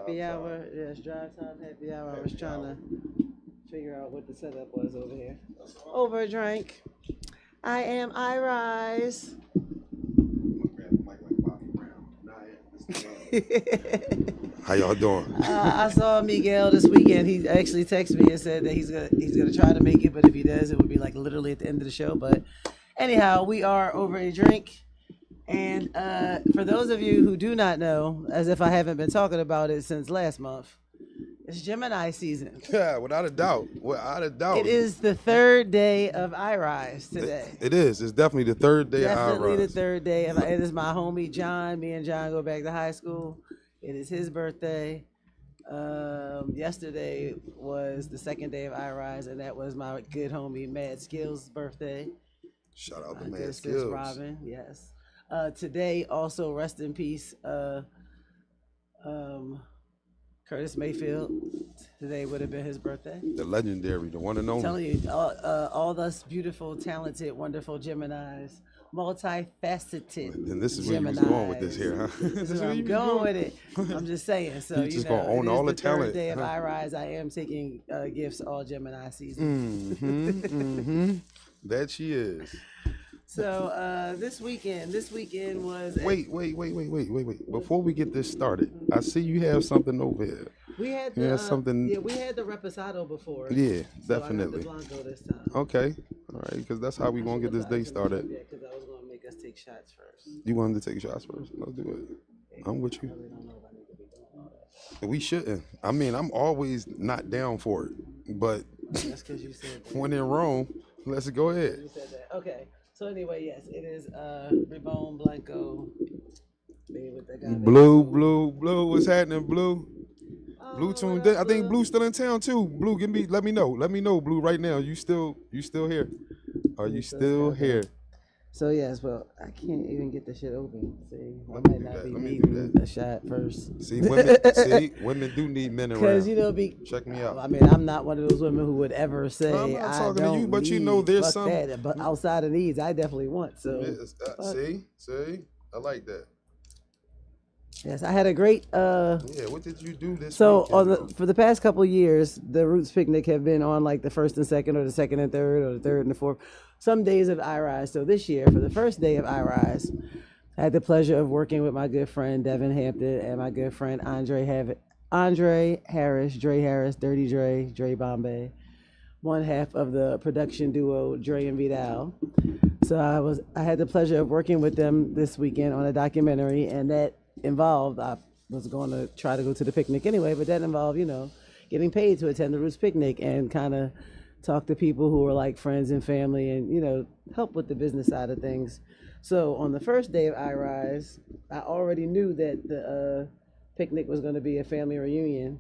happy hour. Yes, drive time happy hour. I was trying to figure out what the setup was over here. Over a drink. I am Irize. How y'all doing? I saw Miguel this weekend. He actually texted me and said that he's gonna try to make it, but if he does, it would be like literally at the end of the show. But anyhow, we are over a drink. And for those of you who do not know, as if I haven't been talking about it since last month, it's Gemini season. Yeah, without a doubt. Without a doubt. It is the third day of Irize today. It is. It's definitely the third day Definitely of the Irize. third day. It is my homie John. Me and John go back to high school. It is his birthday. Yesterday was the second day of Irize, and that was my good homie Mad Skills' birthday. Shout out to My Mad good sis Skills. Robin, yes. Today, also rest in peace, Curtis Mayfield. Today would have been his birthday. The legendary, the one and I'm only. telling you, all us beautiful, talented, wonderful Geminis, multifaceted. And this is where you was going with this here, huh? This is where I'm going with it. I'm just saying. So You just gonna own all the talent, third day of huh? Irize. I am taking gifts all Gemini season. That she is. So this weekend was. Wait. Before we get this started, I see you have something over here. We had Yeah, the something- Yeah, we had the Reposado before. Yeah, So definitely. I got the Blanco this time. Okay. All right, because that's how we going to get this day started. Yeah, because I was going to make us take shots first. You wanted to take shots first? Let's do it. I'm with you. I really don't know if I need to be doing all that. We shouldn't. I mean, I'm always not down for it. But That's because you said that. when in Rome, let's go ahead. You said that. Okay. So anyway, yes, it is Ribon Blanco. Made with the guy. Blue. What's happening, Blue? Blue Oh, tuned what in. up, I think Blue? Blue's still in town too. Blue, let me know, Blue, right now. You still here? Are you still here? So yes, well, I can't even get the shit open. See, I Let me might do not that. be Let me do needing that. a shot first. See, women do need men around. Because Check me out. I mean, I'm not one of those women who would ever say I'm not I talking to don't you, but you need, know there's fuck some- that. But outside of needs, I definitely want. So Yes, fuck. see, I like that. Yes, I had a great. Yeah, what did you do this So weekend? for the past couple of years, the Roots Picnic have been on like the first and second, or the second and third, or the third and the fourth. Some days of Irize. So this year, for the first day of Irize, I had the pleasure of working with my good friend Devin Hampton and my good friend Andre Harris, Dre Harris, Dirty Dre Bombay, one half of the production duo Dre and Vidal. So I had the pleasure of working with them this weekend on a documentary, and that involved, I was going to try to go to the picnic anyway, but that involved, getting paid to attend the Roots Picnic and kind of talk to people who were like friends and family and, help with the business side of things. So on the first day of Irize, I already knew that the picnic was going to be a family reunion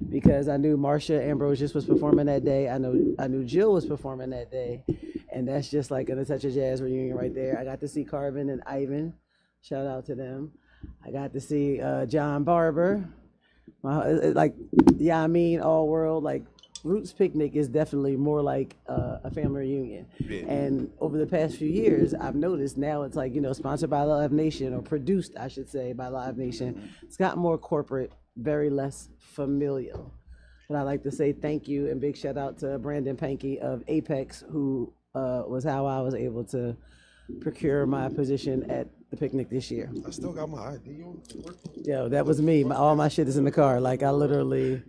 because I knew Marsha Ambrosius was performing that day. I knew Jill was performing that day. And that's just like a Touch of Jazz reunion right there. I got to see Carvin and Ivan. Shout out to them. I got to see John Barber. All world. Like Roots Picnic is definitely more like a family reunion. Yeah. And over the past few years, I've noticed now it's like, sponsored by Live Nation, or produced, I should say, by Live Nation. It's gotten more corporate, very less familial. But I'd like to say thank you and big shout out to Brandon Pankey of Apex, who was how I was able to procure my position at the picnic this year. I still got my ID on. Yo, that was me. All my shit is in the car. Like, I literally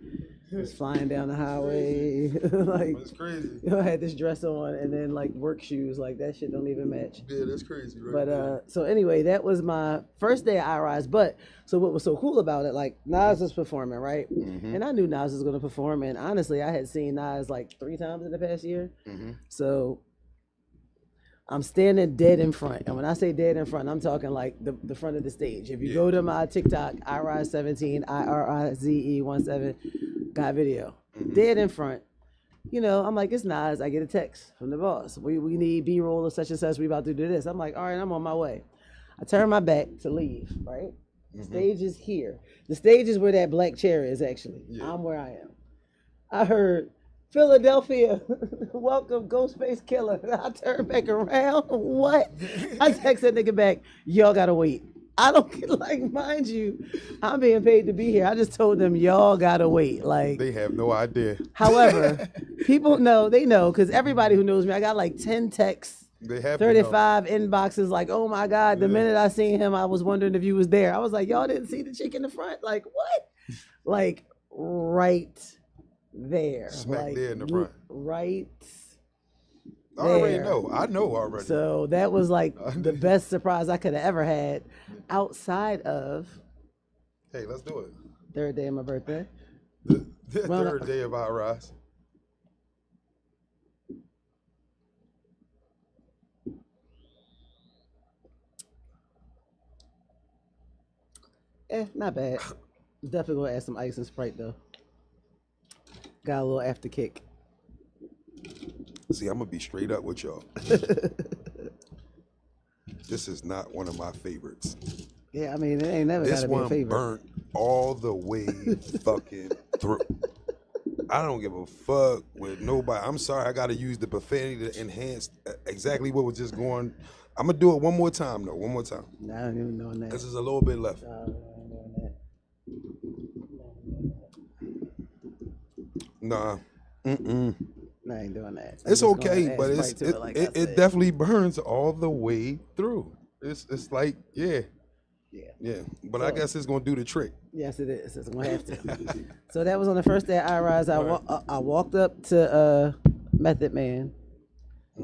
was flying down the highway. Like, That's crazy. I had this dress on and then like work shoes. Like, that shit don't even match. Yeah, that's crazy, right? But so anyway, that was my first day of Irize. But so what was so cool about it, like Nas was performing, right? And I knew Nas was gonna perform, and honestly, I had seen Nas like 3 times in the past year. So I'm standing dead in front, and when I say dead in front, I'm talking like the front of the stage. If you go to my TikTok, Irize17, IRIZE17, got video, dead in front. I'm like, it's Nas. I get a text from the boss. We need B-roll or such and such. We about to do this. I'm like, all right, I'm on my way. I turn my back to leave, right? The stage is here. The stage is where that black chair is, actually. Yeah. I'm where I am. I heard, Philadelphia, welcome, Ghostface Killer. I turned back around. What? I text that nigga back, y'all gotta wait. I don't like, mind you, I'm being paid to be here. I just told them y'all gotta wait. Like, They have no idea. however, people know, they know, because everybody who knows me, I got like 10 texts, They have to know. 35 inboxes. Like, oh my God, the minute I seen him, I was wondering if you was there. I was like, y'all didn't see the chick in the front? Like, what? Like, right there. Smack like, there in the front. Right. I already there. know. I know already. So that was like the best surprise I could have ever had outside of Hey, let's do it. third day of my birthday. The third day of Irize. Not bad. Definitely gonna add some ice and Sprite though. Got a little after kick. See, I'm gonna be straight up with y'all. This is not one of my favorites. Yeah, I mean, it ain't never This gotta be a one favorite. burnt all the way fucking through. I don't give a fuck with nobody. I'm sorry, I gotta use the profanity to enhance exactly what was just going. I'm gonna do it one more time though. One more time. Nah, I don't even know that. This is a little bit left. I ain't doing that. Nah. I ain't doing that. I'm It's just gonna okay, add but Sprite to it, like I it said. definitely burns all the way through. It's like yeah. But I guess it's gonna do the trick. Yes, it is. It's gonna have to. So that was on the first day at Irize. I walked up to Method Man,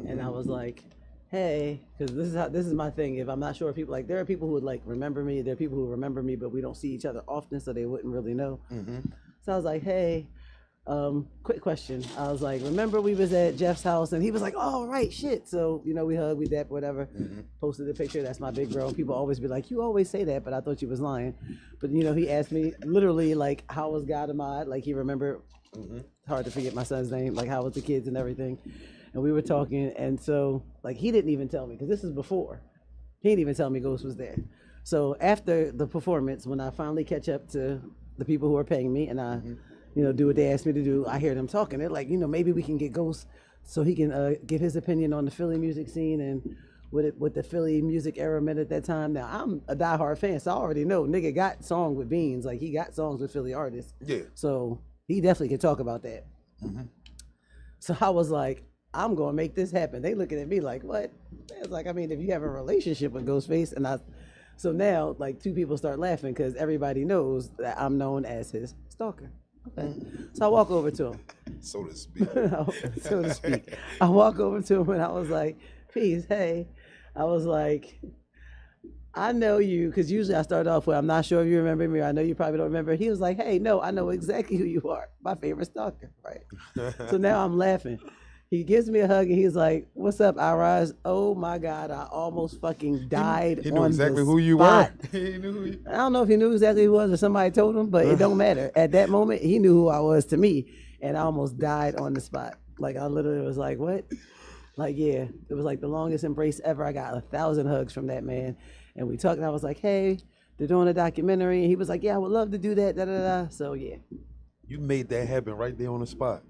and I was like, "Hey," because this is my thing. If I'm not sure, people like there are people who would like remember me. There are people who remember me, but we don't see each other often, so they wouldn't really know. So I was like, "Hey." Quick question. I was like, remember we was at Jeff's house and he was like, oh, right, shit. So, you know, we hugged, we dapped, whatever. Posted the picture. That's my big bro. People always be like, you always say that, but I thought you was lying. But, you know, he asked me literally like, how was God Ahmad? Like he remembered, hard to forget my son's name, like how was the kids and everything. And we were talking. And so like, he didn't even tell me because this is before. He didn't even tell me Ghost was there. So after the performance, when I finally catch up to the people who are paying me and I, you know, do what they asked me to do, I hear them talking. They're like, you know, maybe we can get Ghost so he can give his opinion on the Philly music scene and what the Philly music era meant at that time. Now, I'm a diehard fan, so I already know nigga got songs with Beans. Like, he got songs with Philly artists. Yeah. So he definitely can talk about that. So I was like, I'm going to make this happen. They looking at me like, what? It's like, I mean, if you have a relationship with Ghostface, so now, like, two people start laughing because everybody knows that I'm known as his stalker. Okay. So I walk over to him. So to speak. So to speak. I walk over to him and I was like, peace, hey. I was like, I know you, because usually I start off with, I'm not sure if you remember me, or I know you probably don't remember. He was like, hey, no, I know exactly who you are. My favorite stalker, right? So now I'm laughing. He gives me a hug and he's like, what's up, Irize? Oh my God, I almost fucking died. He knew on exactly the who you spot. were. He knew who you I don't know if he knew exactly who he was or somebody told him, but it don't matter. At that moment, he knew who I was to me, and I almost died on the spot. Like, I literally was like, what? Like, yeah, it was like the longest embrace ever. I got 1,000 hugs from that man, and we talked, and I was like, hey, they're doing a documentary, and he was like, yeah, I would love to do that, da-da-da. So, yeah. You made that happen right there on the spot.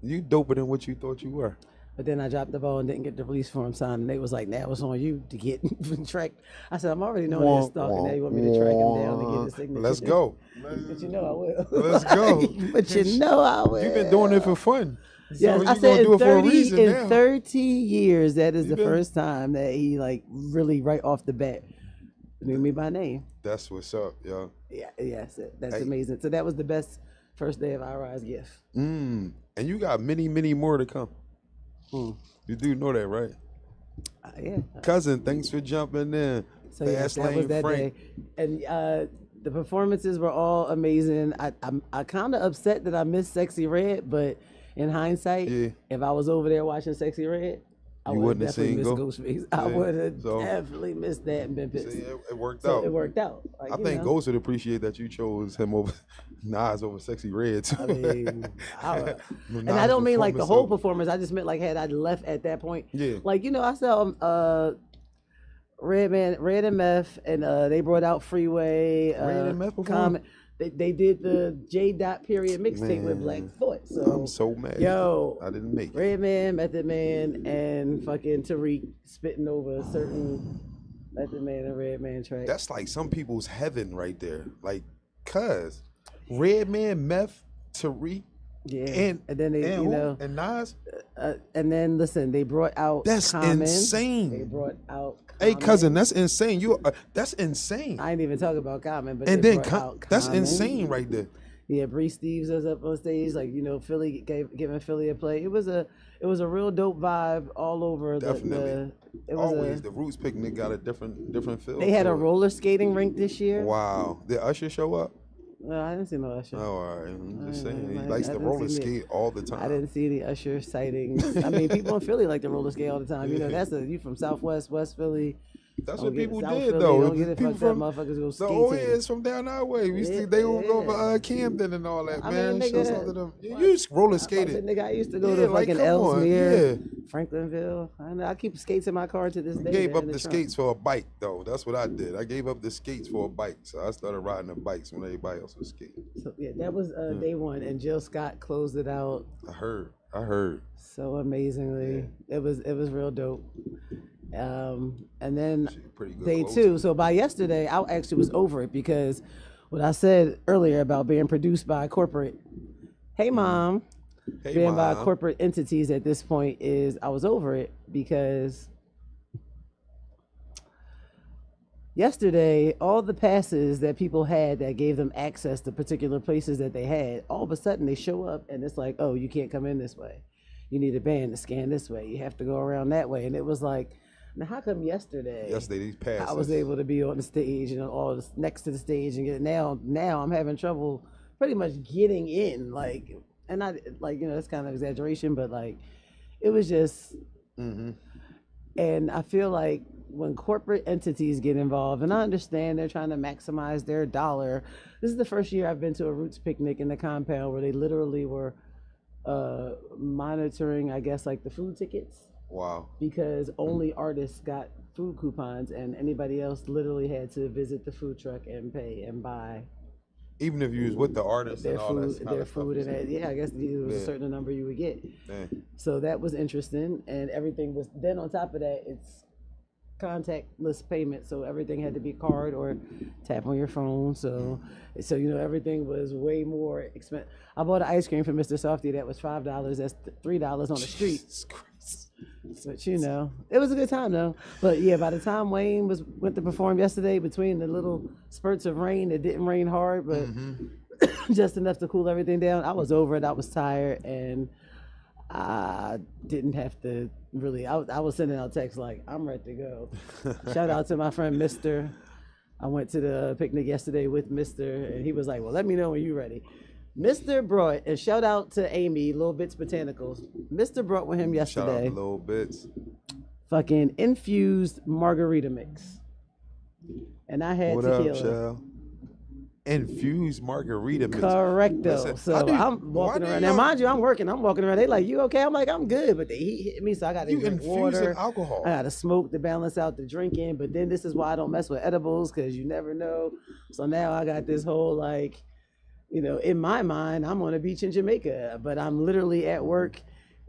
You doper than what you thought you were. But then I dropped the ball and didn't get the release form signed, and they was like, now it's on you to get tracked. I said, I'm already knowing this stalker. Now you want me to track him down to get his signature? Let's go. But you know I will. Let's go. But you know I will. You've been doing it for fun. Yes, So I you said gonna do in it for a 30, reason in now. 30 years, that is the first time that he like really right off the bat knew me by name. That's what's up, yo. Yeah, yes, that's amazing. So that was the best first day of Irize gift. And you got many, many more to come. You do know that, right? Yeah. Cousin, thanks for jumping in. So yes, that was that Frank. day, and the performances were all amazing. I kind of upset that I missed Sexy Red, but in hindsight, if I was over there watching Sexy Red, I would have definitely missed Ghostface. I would have definitely missed that and been pissed. See, it worked So out. it worked out. Like, I think Ghost would appreciate that you chose him over Nas over Sexy Red. Too. I mean, and I don't mean like the whole performance. I just meant like had I left at that point. Yeah. Like, you know, I saw Red and Meth, and they brought out Freeway. Red and Meth performed? They did the J. Period mixtape with Black Thought. So I'm so mad. Yo, I didn't make it. Redman, Method Man, and fucking Tariq spitting over certain Like the man in Red Man track. That's like some people's heaven right there. Like, cuz Red Man, Meth, Tariq, Yeah, and then they, and you who? know, And Nas. and then listen, they brought out That's Common. insane. They brought out Hey, Common. cousin, that's insane. That's insane. I ain't even talking about Common, but And they then brought out that's Common. insane right there. Yeah, Bree Steves was up on stage, like, you know, Philly giving Philly a play. It was a real dope vibe all over. Definitely. It was Always the Roots picnic got a different feel. They had a roller skating rink this year. Wow. Did Usher show up? No, I didn't see no Usher. Oh, all right. I'm just saying. He I likes to didn't roller see skate all the time. I didn't see any Usher sightings. I mean, people in Philly like to roller skate all the time. You know, you from Southwest, West Philly. That's Don't what get people South did, Philly, though. Don't get it People fucked up, from motherfuckers go the skating. OAs from down our way. They would go over Camden and all that, I man. mean, Show some of them. You used roller skated. Nigga, I used to go Yeah, to like, fucking come on, Ellesmere, yeah. Franklinville. I keep skates in my car to this day. Gave They're up in the trunk. skates for a bike, though. That's what I did. I gave up the skates for a bike, so I started riding the bikes when everybody else was skating. So yeah, that was day one, and Jill Scott closed it out. I heard. So amazingly, it was real dope. And then Pretty good day closing. two. So by yesterday, I actually was over it because what I said earlier about being produced by corporate. Hey, mom. Hey, being by Mom. corporate entities at this point is I was over it because yesterday all the passes that people had that gave them access to particular places that they had, all of a sudden they show up and it's like, oh, you can't come in this way. You need a band to scan this way. You have to go around that way. And it was like, now how come yesterday These passes. I was able to be on the stage and all this, next to the stage and get now I'm having trouble pretty much getting in, like, and I like, you know, it's kind of exaggeration, but like it was just and I feel like when corporate entities get involved, and I understand they're trying to maximize their dollar. This is the first year I've been to a Roots picnic in the compound where they literally were monitoring, I guess, like the food tickets. Wow. Because only artists got food coupons and anybody else literally had to visit the food truck and pay and buy Even if you was with the artist their and all food, that. their food, and that, yeah, I guess there was a certain number you would get. So that was interesting, and everything was. Then on top of that, it's contactless payment, so everything had to be card or tap on your phone. So you know everything was way more expensive. I bought an ice cream for Mr. Softy that was $5. That's $3 on the street. Jesus Christ. But you know, it was a good time though. But yeah, by the time Wayne went to perform yesterday, between the little spurts of rain, it didn't rain hard, but just enough to cool everything down. I was over it. I was tired, and I didn't have to really. I was sending out texts like, "I'm ready to go." Shout out to my friend Mr. I went to the picnic yesterday with Mr. and he was like, "Well, let me know when you're ready." Mr. brought, and shout out to Amy, Little Bits Botanicals. Mr. brought with him Shout out yesterday to Little Bits. fucking infused margarita mix. And I had What tequila. up, Shell? Infused margarita mix. Correcto. Listen, So how do- I'm walking why do around. Now, y'all- mind you, I'm walking around. They like, you okay? I'm like, I'm good. But the heat hit me, so I got to You drink infusing water. alcohol. I got to smoke to balance out the drinking. But then this is why I don't mess with edibles, because you never know. So now I got this whole, like, you know, in my mind, I'm on a beach in Jamaica, but I'm literally at work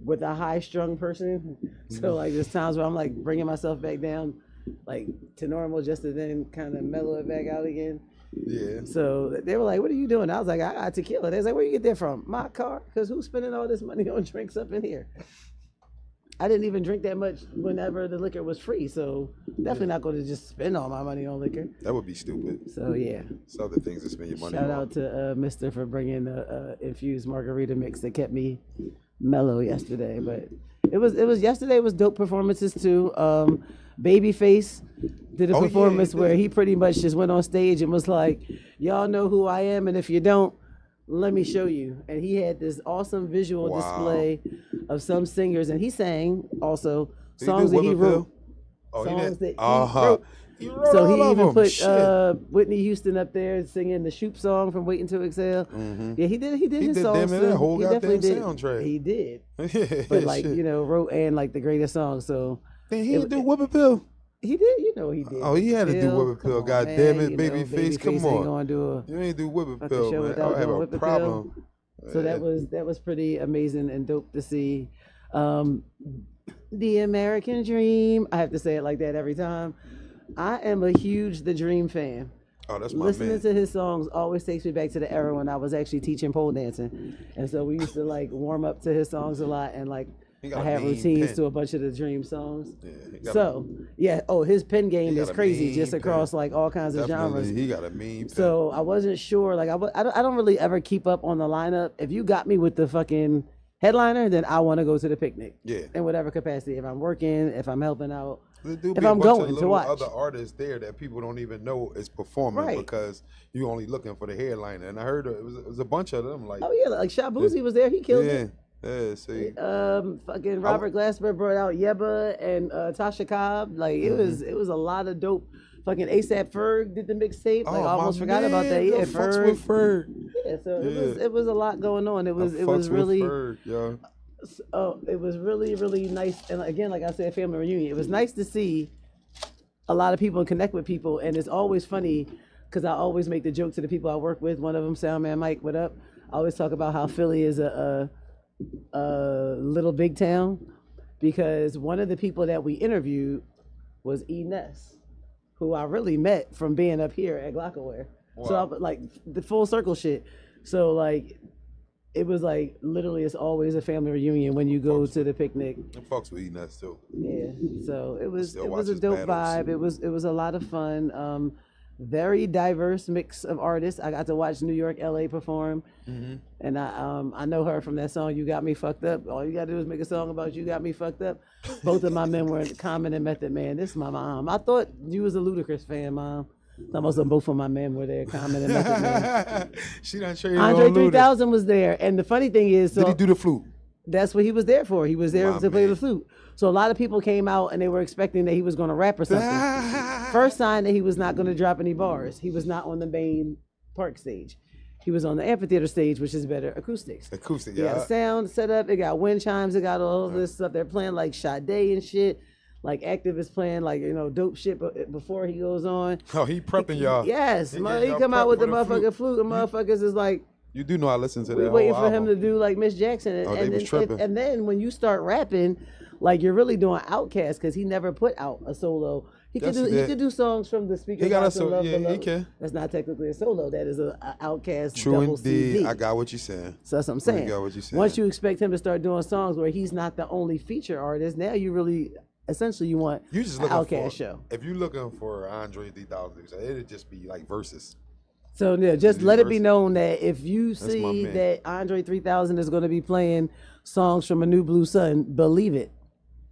with a high-strung person. So, like, there's times where I'm, like, bringing myself back down, like, to normal just to then kind of mellow it back out again. Yeah. So they were like, what are you doing? I was like, I got tequila. They was like, where you get that from? My car? Because who's spending all this money on drinks up in here? I didn't even drink that much whenever the liquor was free. So definitely not going to just spend all my money on liquor. That would be stupid. So yeah. It's other things to spend your money Shout on. out to Mr. for bringing the infused margarita mix that kept me mellow yesterday. But it was yesterday was dope performances too. Babyface did a Oh, yeah, performance he where did. he pretty much just went on stage and was like, y'all know who I am, and if you don't, let me show you. And he had this awesome visual Wow. display of some singers, and he sang also Did songs do that he Whippoorwill? wrote. Oh, songs he that did. he wrote. He wrote So all he of even them. put Shit. Whitney Houston up there singing the Shoop song from Waiting to Exhale. Yeah, he did his did songs damn near that too. whole He goddamn definitely did. soundtrack. He did. Yeah, But like, shit. you know, wrote and like the greatest songs. So Then he didn't do Whippoorwill. he did, you know, he did. Oh, he had to do Pill, Whippoorwill. come on, God man, damn it, you know, Babyface, come ain't on. gonna do a You ain't do show Whippoorwill, man. without I have doing a Whippoorwill. problem. So that was pretty amazing and dope to see. The American Dream. I have to say it like that every time. I am a huge The Dream fan. Oh, that's my Listening man. to his songs always takes me back to the era when I was actually teaching pole dancing, and so we used to like warm up to his songs a lot, and like He got I a had mean routines pen. to a bunch of the Dream songs. Yeah, he got So yeah, oh, his pen game He is got a crazy, mean just across pen. like all kinds of Definitely, genres. he got a mean pen. So I wasn't sure, like I don't really ever keep up on the lineup. If you got me with the fucking headliner, then I want to go to the picnic. Yeah. In whatever capacity, if I'm working, if I'm helping out. There do If be a I'm bunch going of to little watch. other artists there that people don't even know is performing Right. because you only looking for the headliner. And I heard it was a bunch of them. Like, Oh yeah, like Shabuzi was there, he killed yeah, it. yeah. See, Fucking Robert Glasper brought out Yeba and Tasha Cobb. Like it was a lot of dope. Fucking ASAP Ferg did the mixtape. Like I almost forgot about that. Yeah, fucks with Ferg. Yeah, so Yeah. it was a lot going on. It was Fucks with really Ferg, yo. it was really nice. And again, like I said, family reunion. It was nice to see a lot of people and connect with people. And it's always funny because I always make the joke to the people I work with. One of them, Soundman Mike, what up? I always talk about how Philly is a little big town because one of the people that we interviewed was E. Ness, who I really met from being up here at Glockaware. So I, like the full circle shit. So like it was like literally it's always a family reunion when you go to the picnic. Them fucks with eating that too. Yeah. So it was still a watch his dope battles. vibe. It was a lot of fun. Very diverse mix of artists. I got to watch New York, LA perform, and I know her from that song "You Got Me Fucked Up." All you gotta do is make a song about "You Got Me Fucked Up." Both of my men were Common and Method Man. This is my mom. I thought you was a Ludacris fan, mom. Almost both of my men were there, Common and Method Man. She done traded Andre on Luda. 3000 was there, and the funny thing is, so Did he do the flute? that's what he was there for. He was there My to play man. the flute. So a lot of people came out and they were expecting that he was going to rap or something. First sign that he was not going to drop any bars. He was not on the main park stage. He was on the amphitheater stage, which is better acoustics. Acoustic, It got yeah. sound set up. It got wind chimes. It got all this stuff. They're playing like Sade and shit. Like Activist playing like, dope shit before he goes on. Oh, he prepping y'all. Yes. He getting y'all come out prepped with the for the motherfucking flute. The motherfuckers is like, You do know I listened to we that waiting whole for him album. to do like Miss Jackson, and, Oh, they and, was then, tripping. and then when you start rapping, like you're really doing Outkast because he never put out a solo. He Yes, could do he he did. could do songs from the speaker. He got a Box and solo, Love yeah, Below. he can. That's not technically a solo. That is a Outkast True double indeed. CD. I got what you're saying. So that's what I'm I saying. got what you're saying. Once you expect him to start doing songs where he's not the only feature artist, now you really essentially you want You just an looking Outkast for show. If you looking for Andre 3000, it'd just be like verses. So yeah, just These let it be verses. known that if you my see man. that Andre 3000 is going to be playing songs from A New Blue Sun, believe it,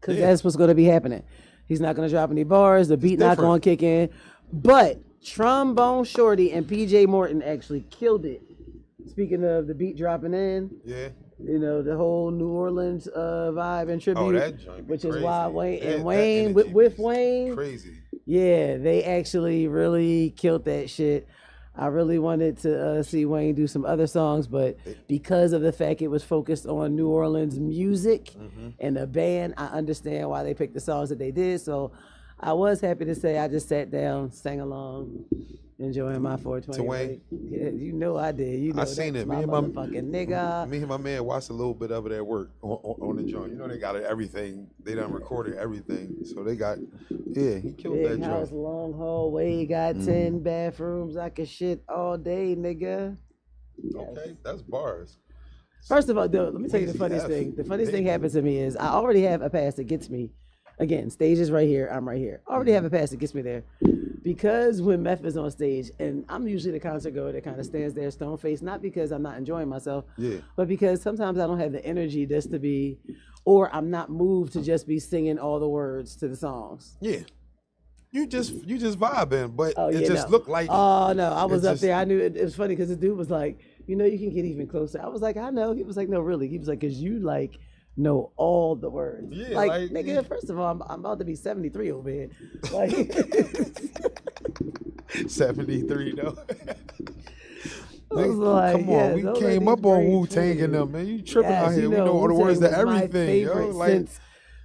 because Yeah. that's what's going to be happening. He's not going to drop any bars. The beat not different. going to kick in. But Trombone Shorty and PJ Morton actually killed it. Speaking of the beat dropping in, Yeah. the whole New Orleans vibe and tribute, Oh, that joint be which is crazy. why Wayne That and Wayne energy with be Wayne. Crazy. Yeah, they actually really killed that shit. I really wanted to see Wayne do some other songs, but because of the fact it was focused on New Orleans music and the band, I understand why they picked the songs that they did. So I was happy to say I just sat down, sang along, enjoying my 420. To Wayne? Yeah, you know I did. You know I seen that's it. my Me and my motherfucking nigga. Me and my man watched a little bit of it at work on the joint. You know they got everything. They done recorded everything, so they got. Yeah, he killed Big that house, joint. long hallway, got 10 bathrooms. I can shit all day, nigga. Okay, that's bars. First of all, though, let me tell you the Easy funniest F. thing. The funniest thing Baby. happened to me is I already have a pass that gets me. Again, stage is right here. I'm right here. I already have a pass that gets me there. Because when Meth is on stage, and I'm usually the concert goer that kind of stands there stone faced, not because I'm not enjoying myself, Yeah. but because sometimes I don't have the energy just to be, or I'm not moved to just be singing all the words to the songs. Yeah. You just vibing, but Oh, it yeah, just no. looked like. Oh no, I was up just- there. I knew it was funny because the dude was like, you can get even closer. I was like, I know. He was like, no, really. He was like, because you know all the words. Yeah, like like, nigga. yeah. First of all, I'm about to be 73 over here. Like, 73 though. I was like, Come on, yeah, we those came are up these on great Wu Tang tunes. and them, man. You tripping out Yes, here? We know all the Wu-Tang words to was my everything, yo. favorite Like,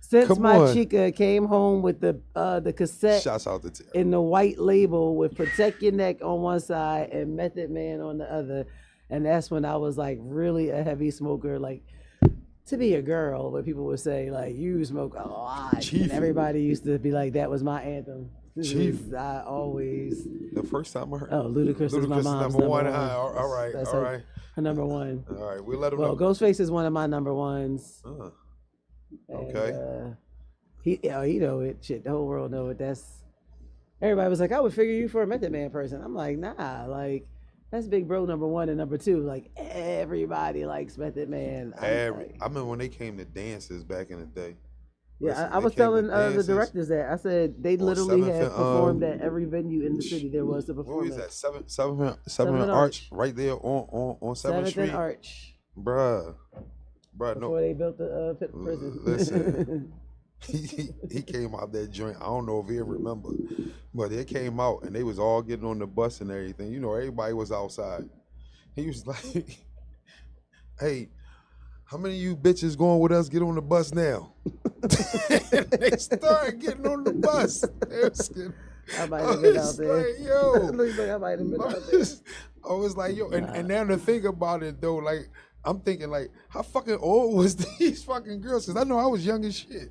since come my on. chica came home with the cassette shouts out to Terry. in the white label with "Protect Your Neck" on one side and "Method Man" on the other, and that's when I was like really a heavy smoker. Like to be a girl, but people would say like you smoke a lot, Chief. and everybody used to be like that was my anthem. Chief. I always. The first time I heard. Oh, Ludacris is my mom's number one. one. All right, That's all right. her number one. All right, we'll let him Well, know. Ghostface is one of my number ones. Okay. And, he know it. Shit, the whole world know it. Everybody was like, I would figure you for a Method Man person. I'm like, nah, like that's Big Bro number one and number two. Like everybody likes Method Man. I remember when they came to dances back in the day. Yeah, I was telling the directors that. I said they literally had performed at every venue in the city there was to perform. What was that? Seventh Arch, right there on 7th Street. Arch. Bruh, Before they built the prison. Listen, he came out that joint. I don't know if he ever remember, but they came out and they was all getting on the bus and everything. You know, everybody was outside. He was like, "Hey, how many of you bitches going with us? Get on the bus now." And they started getting on the bus. I might have been out there. Like, yo, looks like I might have been out there. I was like, yo, and now to think about it though, like I'm thinking like, how fucking old was these fucking girls? Because I know I was young as shit.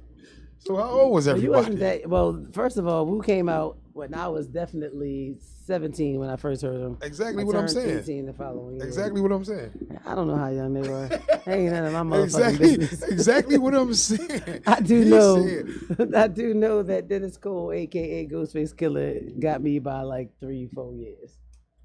So how old was everybody? You wasn't that. Well, first of all, Wu came out when I was definitely 17 when I first heard him. Exactly what I'm saying. 18 the following year. Exactly what I'm saying. I don't know how young they were. Ain't none of my motherfucking business. Exactly what I'm saying. I do know that Dennis Cole, aka Ghostface Killer, got me by like 3-4 years.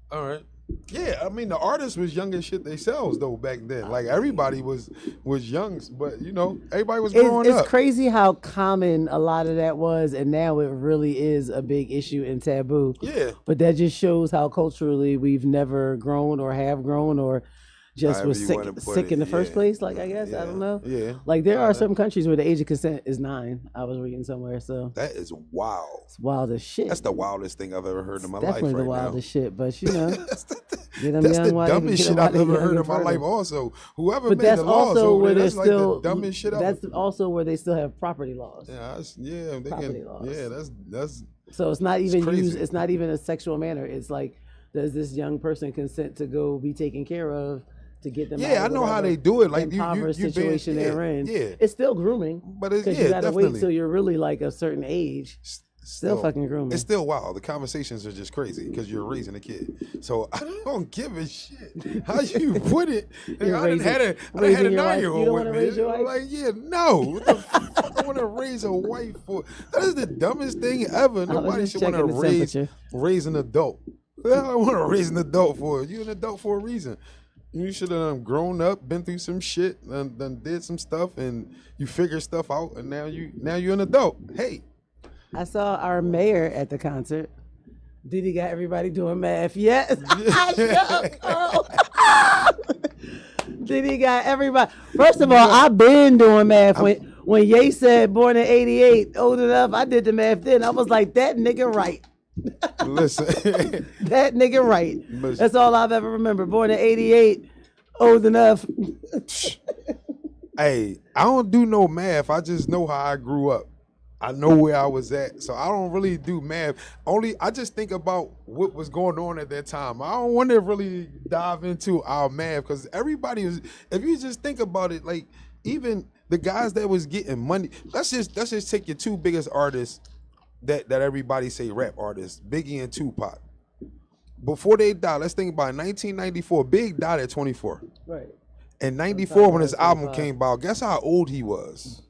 All right. Yeah, I mean the artists was young as shit themselves though back then. Like everybody was young, but you know everybody was growing up. It's crazy how common a lot of that was, and now it really is a big issue and taboo. Yeah, but that just shows how culturally we've never grown or have grown or just was sick in the first place. Like I guess I don't know. Yeah, like there are some countries where the age of consent is 9. I was reading somewhere, so that is wild. It's wild as shit. That's the wildest thing I've ever heard in my life. Definitely the wildest shit, but you know. That's the dumbest shit I've ever heard in my life. Also, whoever made the laws over there, that's like the dumbest shit ever. That's also where they still have property laws. Yeah, they property can. Laws. Yeah, that's. So it's not even used. It's not even a sexual manner. It's like, does this young person consent to go be taken care of? To get them I know how they do it. Like you situation they're in. Yeah, it's still grooming, but it's, you gotta wait till you're really like a certain age. Still fucking grooming. It's still wild. The conversations are just crazy because you're raising a kid. So I don't give a shit how you put it. I had a 9-year-old with me. Like, yeah, no. What the fuck I want to raise a wife for? That is the dumbest thing ever. Nobody should want to raise an adult. I want to raise an adult for. You're an adult for a reason. You should have grown up, been through some shit, and then did some stuff, and you figure stuff out, and now you're an adult. Hey, I saw our mayor at the concert. Diddy got everybody doing math. Yes, Diddy got everybody. First of all, I've been doing math. When Ye said born in '88, old enough, I did the math then. I was like, that nigga right. Listen, that nigga right. That's all I've ever remembered. Born in '88, old enough. Hey, I don't do no math. I just know how I grew up. I know where I was at, so I don't really do math. I just think about what was going on at that time. I don't want to really dive into our math because everybody was. If you just think about it, like even the guys that was getting money. Let's just take your two biggest artists. That everybody say rap artists, Biggie and Tupac. Before they died, let's think about it, 1994. Big died at 24. Right. And 94 when his album came out, guess how old he was?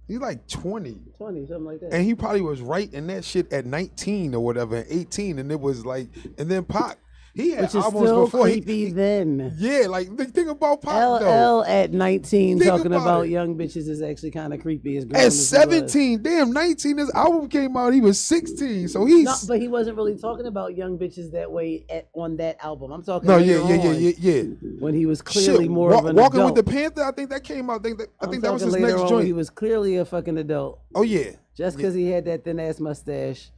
He's like 20. 20, something like that. And he probably was writing that shit at 19 or whatever, 18, and it was like, and then Pac. He had albums before. Creepy then. Yeah, like think about Pac though. LL at 19 talking about young bitches is actually kind of creepy. At 17, damn, 19. His album came out. He was 16, so but he wasn't really talking about young bitches that way on that album. I'm talking. Yeah. When he was clearly more of an Walking adult. with the Panther, I think that came out. I think that was his next joint. He was clearly a fucking adult. Oh yeah. Just because he had that thin ass mustache.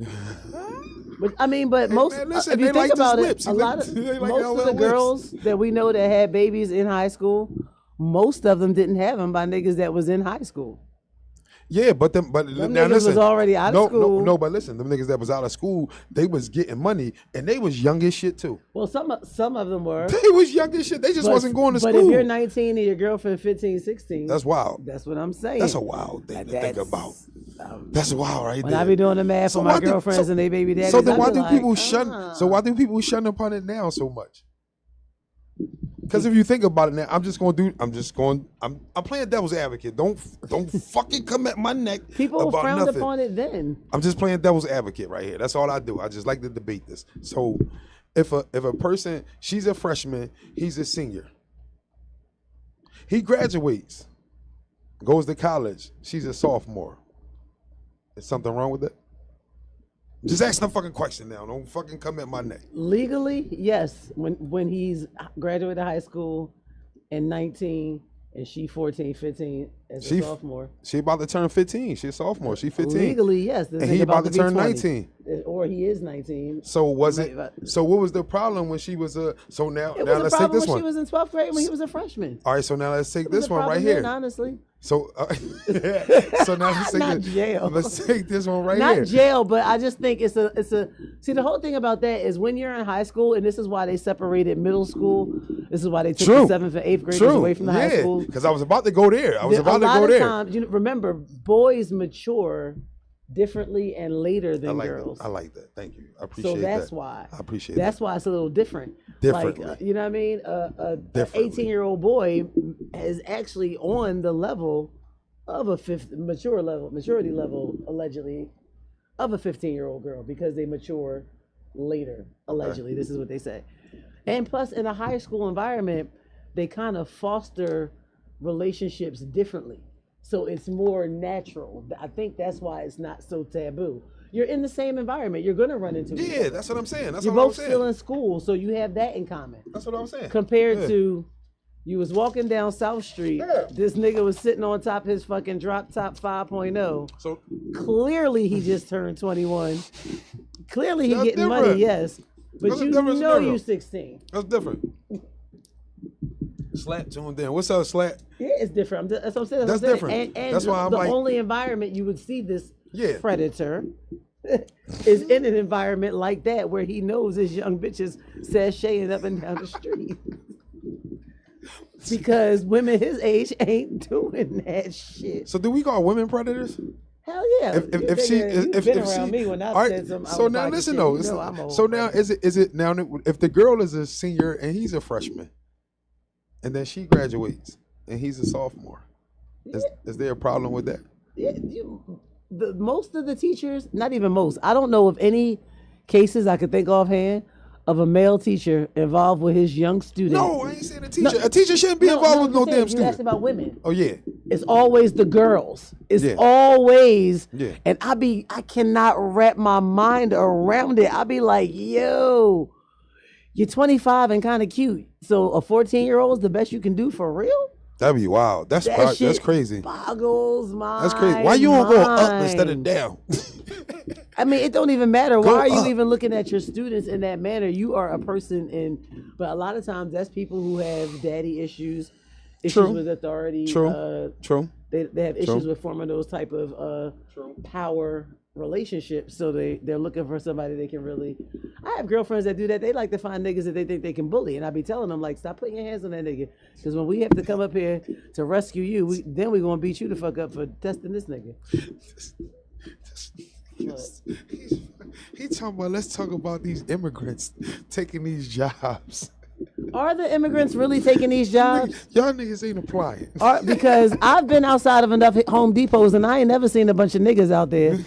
But I mean, most if you they think about it, lips. a lot of most of the girls that we know that had babies in high school, most of them didn't have them by niggas that was in high school. Yeah, but them now niggas listen, was already out of school. No, but listen, them niggas that was out of school, they was getting money and they was young as shit too. Well, some of them were. They was young as shit. They just wasn't going to school. But if you're 19 and your girlfriend 15, 16, that's wild. That's what I'm saying. That's a wild thing to think about. That's wild, right When there. I be doing the math for my girlfriends and they baby daddies, so then why I be do like, people shun? So why do people shun upon it now so much? Because if you think about it now, I'm playing devil's advocate. Don't fucking come at my neck. People about frowned nothing. upon it then. I'm just playing devil's advocate right here. That's all I do. I just like to debate this. So if a person, she's a freshman, he's a senior. He graduates, goes to college, she's a sophomore. Is something wrong with that? Just ask the fucking question now. Don't fucking come at my neck. Legally, yes. When he's graduated high school and 19 and she 14, 15 as a sophomore. She about to turn 15. She's a sophomore. She 15. Legally, yes. And he about to turn 19. Or he is 19. So was it? So what was the problem when she was a? So now It now was let's a take problem this when one. she was in 12th grade when he was a freshman. All right. So now let's take It was this a one right problem here. then, honestly. So so now let's take Not jail. Let's take this one right Not here. jail, but I just think it's a see the whole thing about that is when you're in high school, and this is why they separated middle school. This is why they took the 7th and 8th graders away from the high school. Because I was about to go there. I was about to go A lot there. of times, remember, boys mature differently and later than girls. I like that. Thank you. I appreciate that. So that's why. I appreciate that's why it's a little different. Differently. Like, you know what I mean? An 18-year-old boy is actually on the level of a maturity level, allegedly, of a 15-year-old girl because they mature later, allegedly. This is what they say. And plus, in a high school environment, they kind of foster relationships differently. So it's more natural. I think that's why it's not so taboo. You're in the same environment. You're going to run into each other. That's what I'm saying. That's You're what I'm both saying. still in school, so you have that in common. That's what I'm saying. Compared to, you was walking down South Street, this nigga was sitting on top of his fucking drop top 5.0. So clearly he just turned 21. Clearly he That's getting different. money, yes. But That's a you different know scenario. you 16. That's different. Slat tuned in. What's up, Slat? Yeah, it's different. That's what I'm saying. That's different. And That's why I'm the like, only environment you would see this predator is in an environment like that where he knows his young bitches sashaying up and down the street. Because women his age ain't doing that shit. So do we call women predators? Hell yeah! If she you've been around me when I said something. So now listen though. So now is it now if the girl is a senior and he's a freshman, and then she graduates and he's a sophomore, is there a problem with that? Yeah, most of the teachers, not even most. I don't know of any cases I could think offhand of a male teacher involved with his young student. No, I ain't saying a teacher. A teacher shouldn't be involved with no damn student. You asked about women. Oh yeah. It's always the girls. It's always, Yeah. and I cannot wrap my mind around it. I be like, yo, you're 25 and kind of cute. So a 14-year-old is the best you can do for real? That'd be wild. That's crazy. Boggles my That's crazy. Why you don't go up instead of down? I mean, it don't even matter. Why are you even looking at your students in that manner? You are a person but a lot of times that's people who have daddy issues with authority. True. They have issues with forming those type of power relationships. So they're looking for somebody they can really. I have girlfriends that do that. They like to find niggas that they think they can bully, and I be telling them like, stop putting your hands on that nigga, because when we have to come up here to rescue you, then we gonna beat you the fuck up for testing this nigga. He talking about, let's talk about these immigrants taking these jobs. Are the immigrants really taking these jobs? Y'all niggas ain't applying. Because I've been outside of enough Home Depots and I ain't never seen a bunch of niggas out there.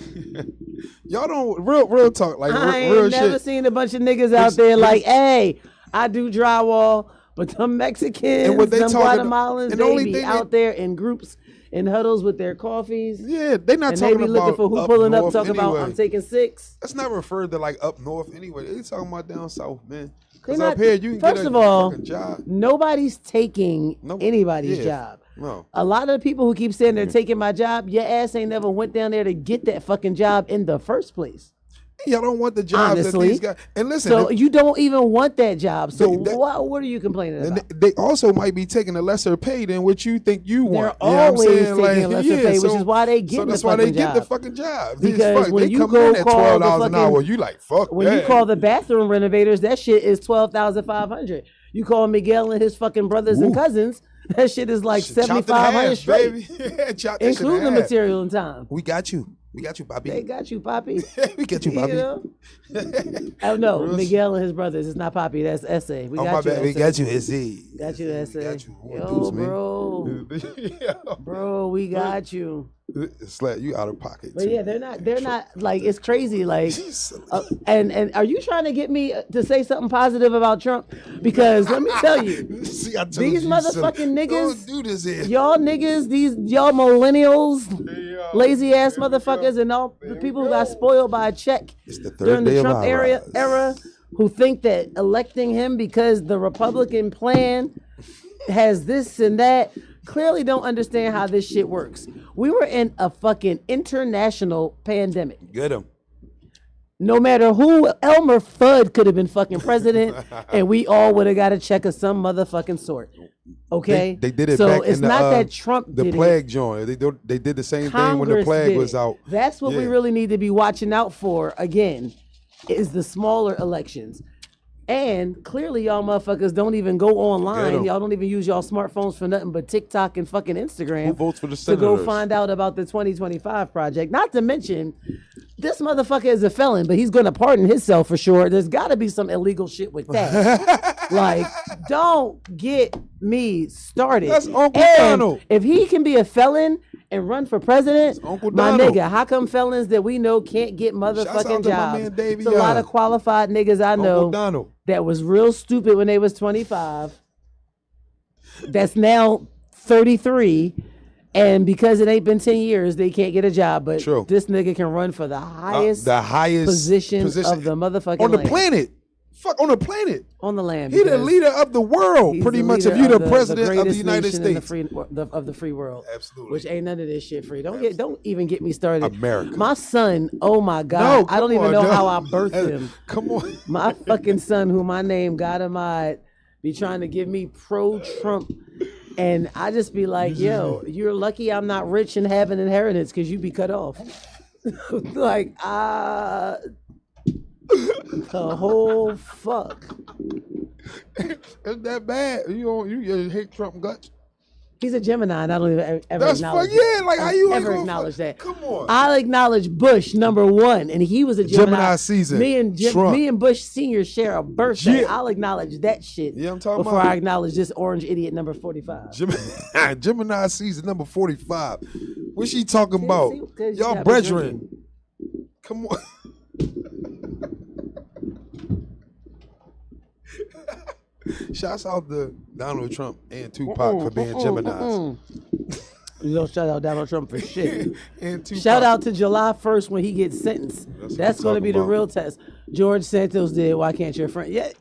Y'all don't real talk like I real ain't never shit. seen a bunch of niggas out there like, hey, I do drywall, but them Mexicans, And what they them talking- Guatemalans, and the they only be thing out there in groups in huddles with their coffees. Yeah, they not and talking they be about looking for who up pulling up, north talking about anyway. I'm taking 6. That's not referred to like up north anyway. They talking about down south, man. They're Because not- up here you can first get of a all, fucking job. nobody's taking anybody's job. No. A lot of the people who keep saying they're taking my job, your ass ain't never went down there to get that fucking job in the first place. Y'all don't want the jobs that Honestly. these guys. And listen, So you don't even want that job. So what are you complaining and about? they also might be taking a lesser pay than what you think you want. They're You know what I'm always saying? taking a lesser pay, which is why they get so the that's why they fucking get the job. fucking job. Because Fuck, when they you come go in at call the $12 an hour, fucking- you like fuck When you call the bathroom renovators, that shit is $12,500. You call Miguel and his fucking brothers and cousins, that shit is like $7,500 straight, baby. Yeah, chop that shit in including the half. material and time. We got you. We got you, Poppy. They got you, Poppy. We got you, Poppy. You know? Oh no, Miguel and his brothers. It's not Poppy. That's Essay. We got you. We got you, Essay. Got you, Essay. Got you. Yo, bro. Bro, we got you. Slap, you out of pocket. But yeah, they're not like, it's crazy. Like, and are you trying to get me to say something positive about Trump? Because let me tell you, See, I told these you motherfucking niggas, don't do this here. y'all niggas, y'all millennials, lazy ass motherfuckers, and all the people who got spoiled by a check during the Trump era, who think that electing him because the Republican plan has this and that, clearly don't understand how this shit works. We were in a fucking international pandemic. Get him. No matter who, Elmer Fudd could have been fucking president, and we all would have got a check of some motherfucking sort. Okay, they did it. So back it's in the, not that Trump the did plague it. joint. They did the same Congress thing when the plague did was it. out. That's what we really need to be watching out for. Again, is the smaller elections. And clearly y'all motherfuckers don't even go online. Y'all don't even use y'all smartphones for nothing but TikTok and fucking Instagram. Who votes for the to senators? go find out about the 2025 project. Not to mention, this motherfucker is a felon, but he's going to pardon himself for sure. There's got to be some illegal shit with that. Like, don't get me started. That's Uncle and Donald. If he can be a felon and run for president, Uncle my Donald. nigga, how come felons that we know can't get Shouts out motherfucking to my jobs? man Davey There's a lot Young. of qualified niggas I Uncle know Donald. that was real stupid when they was 25. That's now 33. And because it ain't been 10 years, they can't get a job. But True. this nigga can run for the highest position of the motherfucking on the land. planet. Fuck, on the planet. On the land. He the because leader of the world, he's pretty the much. If leader you're the of president of the greatest United nation in States. of the free world. Absolutely. Which ain't none of this shit free. Don't even get me started. America. My son, oh my God. No, I don't come even on, know no. how I birthed him. Come on. My fucking son, who my name God Ahmad, be trying to give me pro-Trump. And I just be like, yo, you're lucky I'm not rich and have an inheritance because you be cut off. Like, the whole fuck. It's that bad. You hate Trump guts. He's a Gemini, and I don't even ever That's acknowledge fuck, yeah, like, how you ever gonna acknowledge that. Come on. I'll acknowledge Bush, #1, and he was a Gemini. Gemini season. Me and Bush Sr. share a birthday. Yeah. I'll acknowledge that shit Yeah, I'm talking before about I acknowledge this orange idiot #45. Gemini season number 45. What's she talking about? See, 'cause you Y'all gotta be brethren. drinking. Come on. Shouts out to Donald Trump and Tupac for being Geminis. You don't shout out Donald Trump for shit. And Tupac. Shout out to July 1st when he gets sentenced. That's what going to I'm be the talking real test. George Santos did. Why can't your friend? Yeah.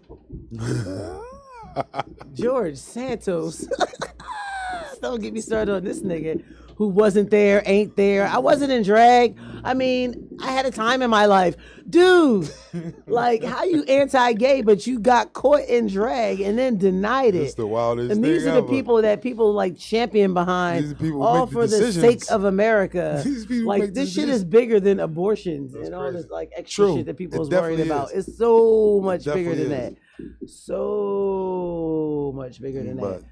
George Santos. Don't get me started on this nigga who wasn't there, ain't there. I wasn't in drag. I mean, I had a time in my life. Dude, like, how you anti-gay, but you got caught in drag and then denied it. It's the wildest And these thing are the ever. people that people like champion behind, These people all make the for the decisions. sake of America. These people Like, make the this shit is decisions. bigger than abortions and all crazy. this like extra True. shit that people It is worried definitely about. is. It's so much bigger definitely than is. that. So much bigger than But that.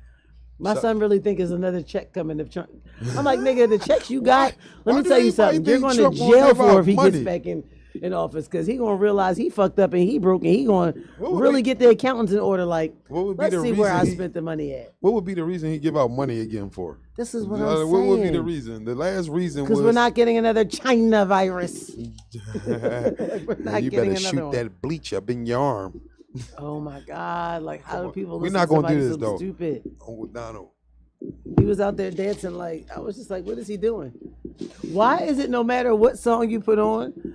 My son really think is another check coming if Trump. I'm like, nigga, the checks you got, let Why me do tell you anybody something. You're think going to Trump won't jail give for out if he money? gets back in office because he going to realize he fucked up and he broke and he going to What would really be- get the accountants in order. Like, What would be let's the see where I reason he- spent the money at. what would be the reason he give out money again for? This is what I'm saying. What would be the reason? The last reason was Because we're not getting another China virus. We're not you getting better another shoot one. that bleach up in your arm. Oh my God! Like, how do people? We're Listen not to gonna do somebody this, so though. Stupid. Uncle Donald. He was out there dancing like I was just like, what is he doing? Why is it no matter what song you put on,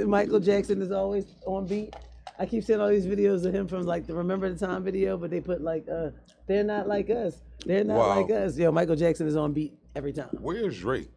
Michael Jackson is always on beat? I keep seeing all these videos of him from like the Remember the Time video, but they put like, they're not like us. They're not Wow. like us. Yo, Michael Jackson is on beat every time. Where's Drake?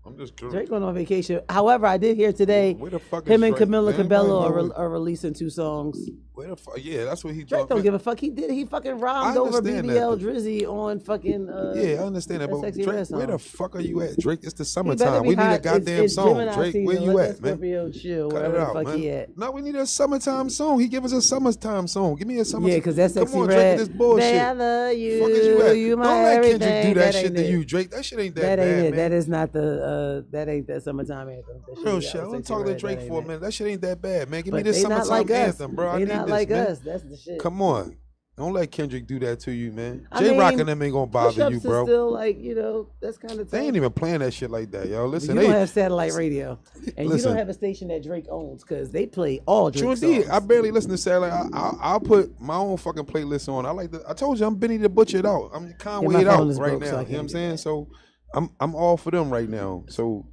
I'm just curious. Drake going on vacation. However, I did hear today Where the fuck him is and Drake? Camila Anybody Cabello know? are releasing 2 songs Where the fuck? Yeah, that's what he Drake thought. don't Man. give a fuck. He fucking rhymed over understand BBL that, Drizzy on fucking. Yeah, I understand that, but Sexy Drake, Red song. where the fuck are you at, Drake? It's the He better summertime. be We need a hot. goddamn It's song, Gemini Drake. season. Where you Let at, that man? Scorpio chill, Cut wherever it the out, fuck man. he at. No, we need a summertime song. He give us a summertime song. Give me a summertime. Yeah, because that's Sexy Come on, Red. Drake, with this bullshit. Babe, I love you. Fuck is you at? You my Don't let everything. Kendrick do that shit ain't to it. you, Drake. That shit ain't that That bad, ain't it. man. That is not the. That ain't that summertime anthem. That Real we shit. got I'm with Sexy talking to Red. Drake That for a ain't minute. That shit ain't that bad, man. Give me But this they not summertime like us. anthem, bro. I They need not this, like man. us. That's the shit. Come on. Don't let Kendrick do that to you, man. I J Rock mean, and them ain't gonna bother you, Push-Ups bro. is still like, that's kind of. They ain't even playing that shit like that, yo. Listen, You they don't have satellite radio, and you Listen. don't have a station that Drake owns because they play all Drake True indeed. songs. I barely listen to satellite. I'll put my own fucking playlist on. I told you I'm Benny the Butcher it out. I'm Conway my it out phone is right broke, now. so I You know what I'm can't do saying? that. So I'm all for them right now. So,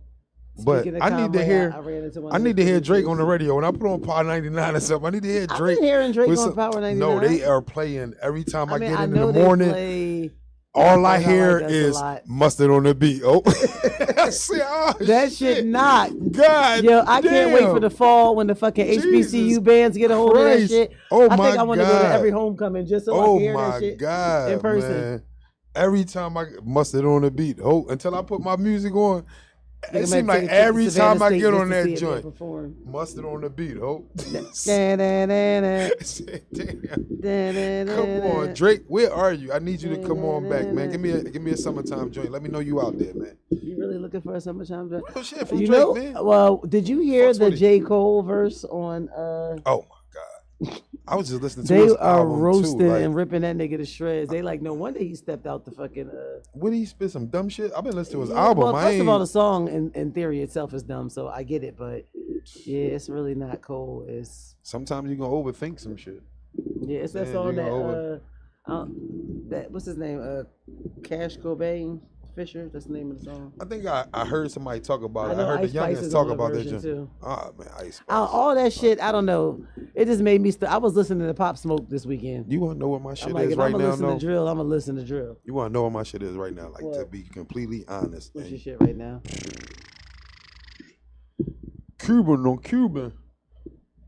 but Speaking of I need to Conway, hear. I ran into one I of need his to hear Drake producers. on the radio. When I put on Power 99 or something, I need to hear I've Drake. been hearing Drake with on some- Power 99. No, they are playing every time I, I mean, get I in know the morning. they play. All I Like hear Us a is lot. mustard on the beat. Oh, See, oh, That shit not. God, Yo, I can't wait damn. for the fall when the fucking HBCU Jesus bands get a hold of that Christ. shit. Oh I my think I want to go to God. every homecoming just so I Oh can hear that my shit God, in person. man. Every time I mustard on the beat, until I put my music on, Nigga it seems might take like a trip to every Savannah time I State get just on to that see a man joint, perform. mustard on the beat, Da-da-da-da. Damn. Come on, Drake, where are you? I need you to come on back, man. Give me a summertime joint. Let me know you out there, man. You really looking for a summertime joint? Real shit from You Drake, know, man. well, did you hear Fucks the with it. J. Cole verse on Oh my God. I was just listening to They his are album roasting too. Like, and ripping that nigga to shreds. They like, no wonder he stepped out the fucking. what did he spit some dumb shit? I've been listening to his Yeah, album. well, I first ain't. of all, the song in theory itself is dumb, so I get it. But yeah, it's really not Cole. It's Sometimes you gonna overthink some shit. it's that Yeah, song you gonna that what's his name? Cash Cobain Fisher. That's the name of the song. I think I heard somebody talk about it. I know heard the Ice Spice youngins is talk on the about that version, joint. too. Ah man, Ice Spice. All that shit, I don't know. It just made me. I was listening to Pop Smoke this weekend. You wanna know what my shit I'm like, is if right I'm gonna now? listen No. to drill, I'm gonna listen to drill. You wanna know what my shit is right now? Like to What? be completely honest. What's And your shit right now? Cuban on Cuban.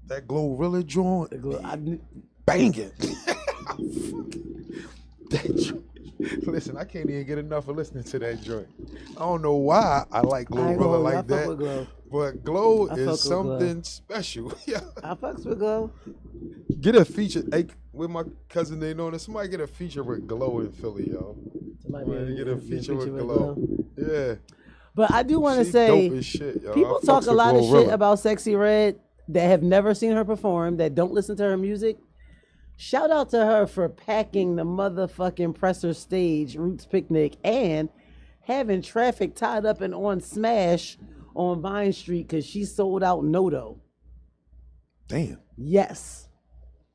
That Glorilla joint. Banging. That joint. Listen, I can't even get enough of listening to that joint. I don't know why I like Glorilla I like fuck with that, Glow. but Glow I fuck is with something special. Yeah. I fucks with Glow. Get a feature hey, with my cousin. They know that somebody get a feature with Glow in Philly, yo. Somebody get a feature with Glow. Yeah. But I do want to She say, dope as shit, yo. people I talk fucks a with lot of Glorilla. shit about Sexy Red that have never seen her perform, that don't listen to her music. Shout out to her for packing the motherfucking presser stage, Roots Picnic, and having traffic tied up and on Smash on Vine Street because she sold out Noto. Damn. Yes.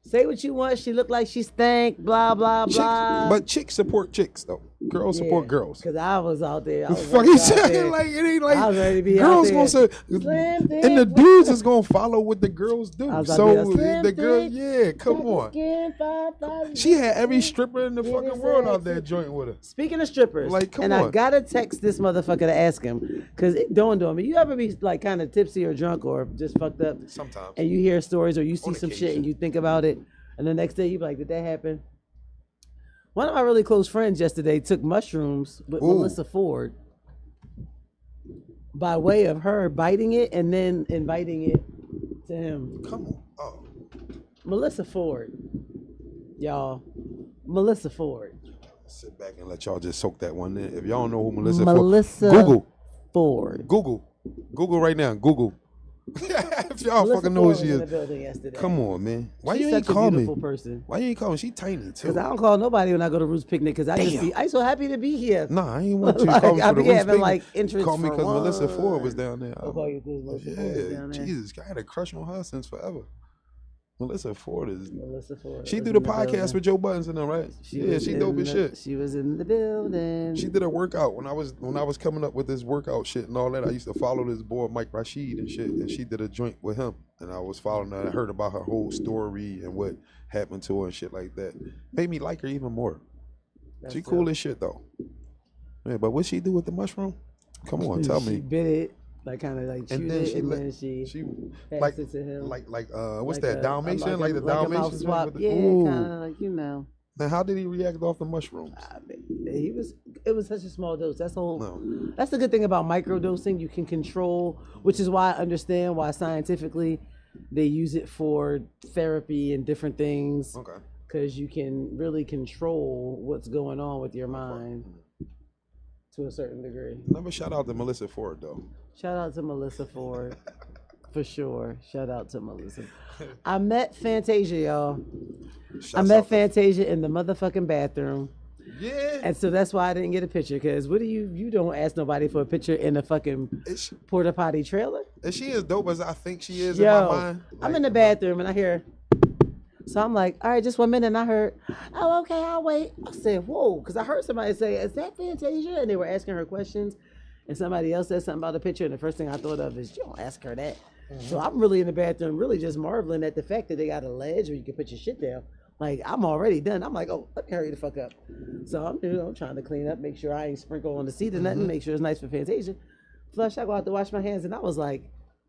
Say what you want. She looked like she stank, blah, blah, blah. But chicks support chicks, though. Girls support girls. Because I was out there. I was Fuck ready you to go out there. saying? Like, it ain't like I was ready to be girls out gonna say, there. Slim and the thick. dudes is gonna follow what the girls do. I was out So there, slim the girl, thick, yeah, come on. Skin, 5,000. She had every stripper in the Yeah, fucking it's world out sexy. there jointing with her. Speaking of strippers, Like, come and I on. gotta text this motherfucker to ask him, because it dawned on me. You ever be like kind of tipsy or drunk or just fucked up, Sometimes. and you hear stories or you see On some shit occasion. and you think about it, and the next day you be like, did that happen? One of my really close friends yesterday took mushrooms with Ooh. Melissa Ford by way of her biting it and then inviting it to him. Come on. Oh. Melissa Ford, y'all. Melissa Ford. Sit back and let y'all just soak that one in. If y'all don't know who Melissa Melissa Ford, Ford. Google right now. Google. If y'all Melissa fucking know Ford who she was in the is. building yesterday. Come on, man. Why She's you ain't such a call me? beautiful person. Why you ain't call me? She tiny too. Because I don't call nobody when I go to Roots Picnic because I'm so happy to be here. Nah, I ain't want you to Like, call me I for the be Roots having, Picnic. like, interest Call me for because Melissa one. Ford was down there. I'll call you because Melissa Ford was down there. Jesus, I had a crush on her since forever. Melissa Ford is. Melissa Ford. She was do the in podcast building. with Joe Buttons and them, right? Yeah, was she dope in as shit. She was in the building. She did a workout when I was coming up with this workout shit and all that. I used to follow this boy Mike Rashid and shit, and she did a joint with him, and I was following her. I heard about her whole story and what happened to her and shit like that. Made me like her even more. That's She cool dope. as shit though. Yeah, but what she do with the mushroom? Come on, tell She me. bit it. like kind of like And chewed then it, she and let- then she she passed like it to him. what's Like that, Dalmatian? Like the like a mouth Dalmatian? swap. with the- Yeah, Ooh. kind of like, you know. Now, how did he react off the mushrooms? It was such a small dose. No. That's the good thing about microdosing. You can control, which is why I understand why scientifically they use it for therapy and different things. Okay. Because you can really control what's going on with your mind to a certain degree. Never shout out to Melissa Ford though. Shout out to Melissa Ford. For sure. Shout out to Melissa. I met Fantasia, y'all. I met Fantasia in the motherfucking bathroom. Yeah. And so that's why I didn't get a picture. Because what do you don't ask nobody for a picture in a fucking porta potty trailer? Is she as dope as I think she is Yo, in my mind? I'm in the bathroom and I hear. So I'm like, all right, just 1 minute. And I heard, oh, okay, I'll wait. I said, whoa, because I heard somebody say, is that Fantasia? And they were asking her questions. And somebody else said something about the picture. And the first thing I thought of is, you don't ask her that. Mm-hmm. So I'm really in the bathroom, really just marveling at the fact that they got a ledge where you can put your shit down. Like, I'm already done. I'm like, oh, let me hurry the fuck up. So I'm trying to clean up, make sure I ain't sprinkle on the seat or nothing, make sure it's nice for Fantasia. Flush, I go out to wash my hands. And I was like,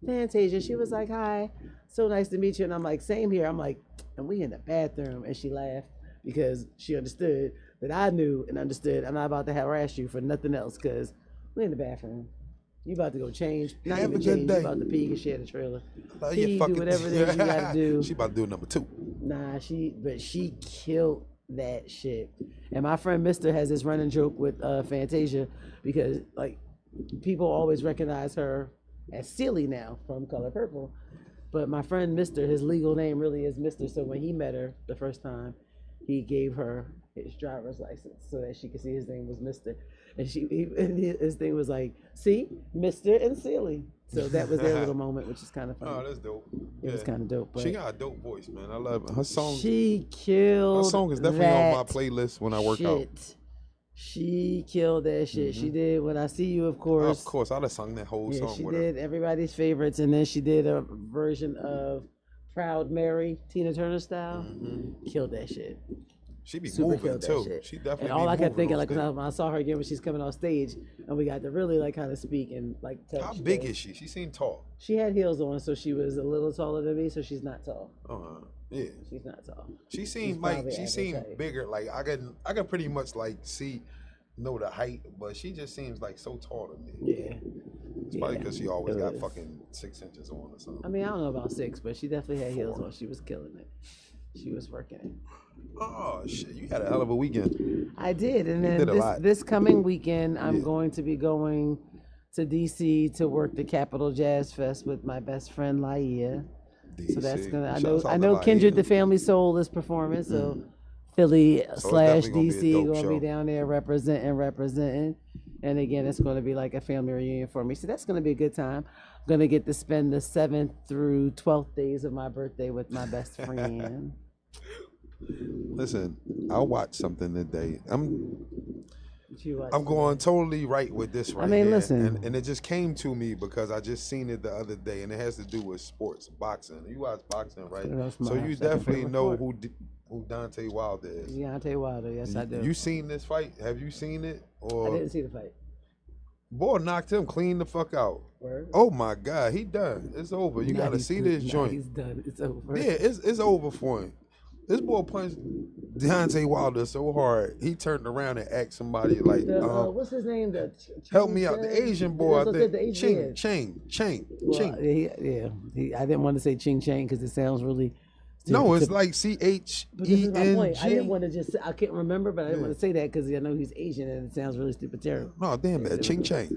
Fantasia. She was like, hi, so nice to meet you. And I'm like, same here. I'm like, and we in the bathroom. And she laughed because she understood that I knew and understood I'm not about to harass you for nothing else because we in the bathroom. You about to go change. Not Have even a good change. day. You about to pee and share the trailer. Love Pee, do whatever it is you gotta do. She about to do number 2. Nah, she killed that shit. And my friend Mister has this running joke with Fantasia because like people always recognize her as Silly now from Color Purple. But my friend Mister, his legal name really is Mister. So when he met her the first time, he gave her his driver's license so that she could see his name was Mister. And his thing was like, see, Mister and Silly. So that was their little moment, which is kind of funny. Oh, that's dope. It was kind of dope. But she got a dope voice, man. I love it. Her song. She killed. Her song is definitely on my playlist when I work out. She killed that shit. She did When I See You, of course. Of course, I'd have sung that whole song she with did her. everybody's favorites, and then she did a version of Proud Mary, Tina Turner style. Killed that shit. She be Super moving killed that too. shit. She definitely. And all I kept thinking, like, when when I saw her again when she's coming on stage, and we got to really like kind of speak and like touch. How big is she? She seemed tall. She had heels on, so she was a little taller than me. So she's not tall. Yeah. She's not tall. She seemed bigger. Like I can pretty much like know the height, but she just seems like so tall to me. Yeah. It's probably because she always got fucking 6 inches on or something. I mean, I don't know about 6, but she definitely had heels on. She was killing it. She was working it. Oh shit! You had a hell of a weekend. I did, and then this coming weekend, I'm going to be going to DC to work the Capitol Jazz Fest with my best friend Laia. So that's gonna. I know Kindred the Family Soul is performing, so Philly / DC gonna be down there representing. And again, it's gonna be like a family reunion for me. So that's gonna be a good time. I'm gonna get to spend the 7th through 12th days of my birthday with my best friend. Listen, I watched something today. I'm going totally right with this right here. Listen. And it just came to me because I just seen it the other day, and it has to do with sports, boxing. You watch boxing, right? So you definitely know who Deontay Wilder is. Deontay Wilder, yes, I do. You seen this fight? Have you seen it? Or I didn't see the fight. Boy knocked him clean the fuck out. Word? Oh my God, he done. It's over. You gotta see this joint. He's done. It's over. Yeah, it's over for him. This boy punched Deontay Wilder so hard, he turned around and asked somebody like, what's his name? Help me out. The Asian boy, I think. Ching. I didn't want to say Ching Chang because it sounds really. No, it's like CHENG. But this is my point. I didn't want to I can't remember, but I didn't want to say that because I know he's Asian and it sounds really stupid terrible. No, damn that. Ching Chang.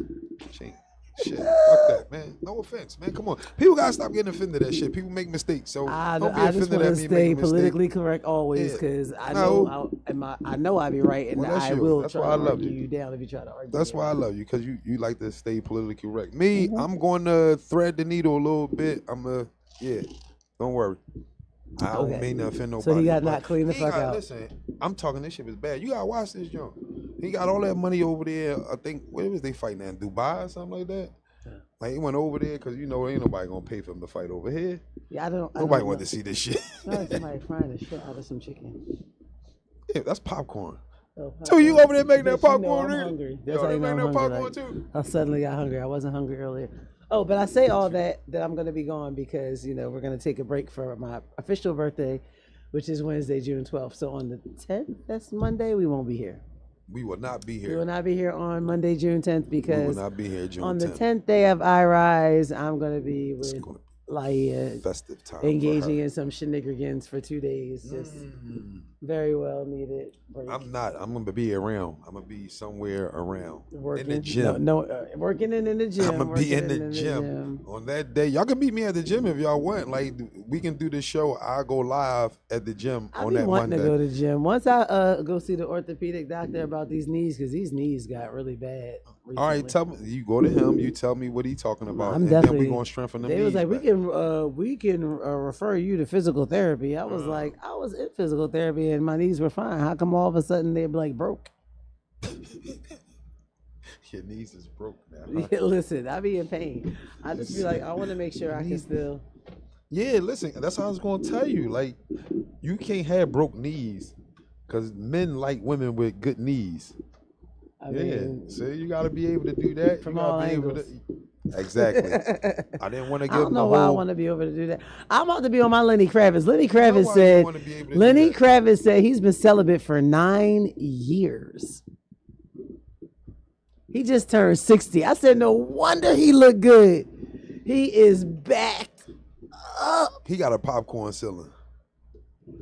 Ching. Shit, fuck that, man. No offense, man. Come on, people gotta stop getting offended at shit. People make mistakes, so don't be just offended at me. Stay politically correct always, because I know I be right, and I will try to argue you down if you try to argue. That's why I love you, because you like to stay politically correct. Me, I'm going to thread the needle a little bit. Don't worry. I don't mean to offend nobody. So he got not clean the fuck out. Listen, I'm talking this shit was bad. You gotta watch this, John. He got all that money over there. I think, where was they fighting at? Dubai or something like that? Yeah. Like he went over there because ain't nobody gonna pay for him to fight over here. Yeah, Nobody wanted to see this shit. Somebody frying the shit out of some chicken. Yeah, that's popcorn. So you over there making that popcorn? I'm hungry. That's how you know I'm hungry. too. I suddenly got hungry. I wasn't hungry earlier. Oh, but I say all that I'm going to be gone because we're going to take a break for my official birthday, which is Wednesday, June 12th. So on the 10th, that's Monday, we won't be here. We will not be here. We will not be here on Monday, June 10th because we will not be here June on the 10th. 10th day of Irize, I'm going to be with Laia, festive time, engaging in some shenanigans for 2 days. Just very well needed break. I'm going to be around. I'm going to be somewhere around. Working in the gym. Working in the gym. I'm going to be in the gym. On that day, y'all can meet me at the gym if y'all want. Like, we can do this show. I'll go live at the gym on that Monday. I wanting to go to the gym. Once I go see the orthopedic doctor about these knees, because these knees got really bad recently. All right, tell me. You go to him. You tell me what he's talking about. I'm definitely. Then we going to strengthen them knees. They was like, we can refer you to physical therapy. I was like, I was in physical therapy and my knees were fine. How come all of a sudden they're like broke? Your knees is broke now. Huh? Yeah, listen, I be in pain. I just be like, I want to make sure I can still. Yeah, listen, that's what I was going to tell you. Like, you can't have broke knees because men like women with good knees. I mean, so you got to be able to do that. From all angles. Exactly. I didn't want to give I don't know why I want to be able to do that. I'm about to be on my Lenny Kravitz. Lenny Kravitz said he's been celibate for 9 years. He just turned 60. I said, no wonder he looked good. He is backed up. He got a popcorn ceiling.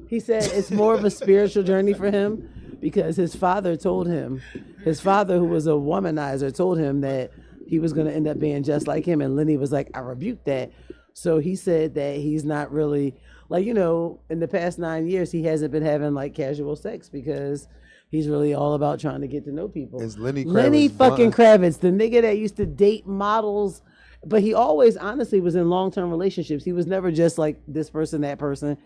He said it's more of a spiritual journey for him because his father, who was a womanizer, told him that he was going to end up being just like him. And Lenny was like, I rebuked that. So he said that he's not really, like, in the past 9 years, he hasn't been having like casual sex because he's really all about trying to get to know people. Is Lenny fucking Kravitz, the nigga that used to date models, but he always honestly was in long-term relationships. He was never just like this person, that person.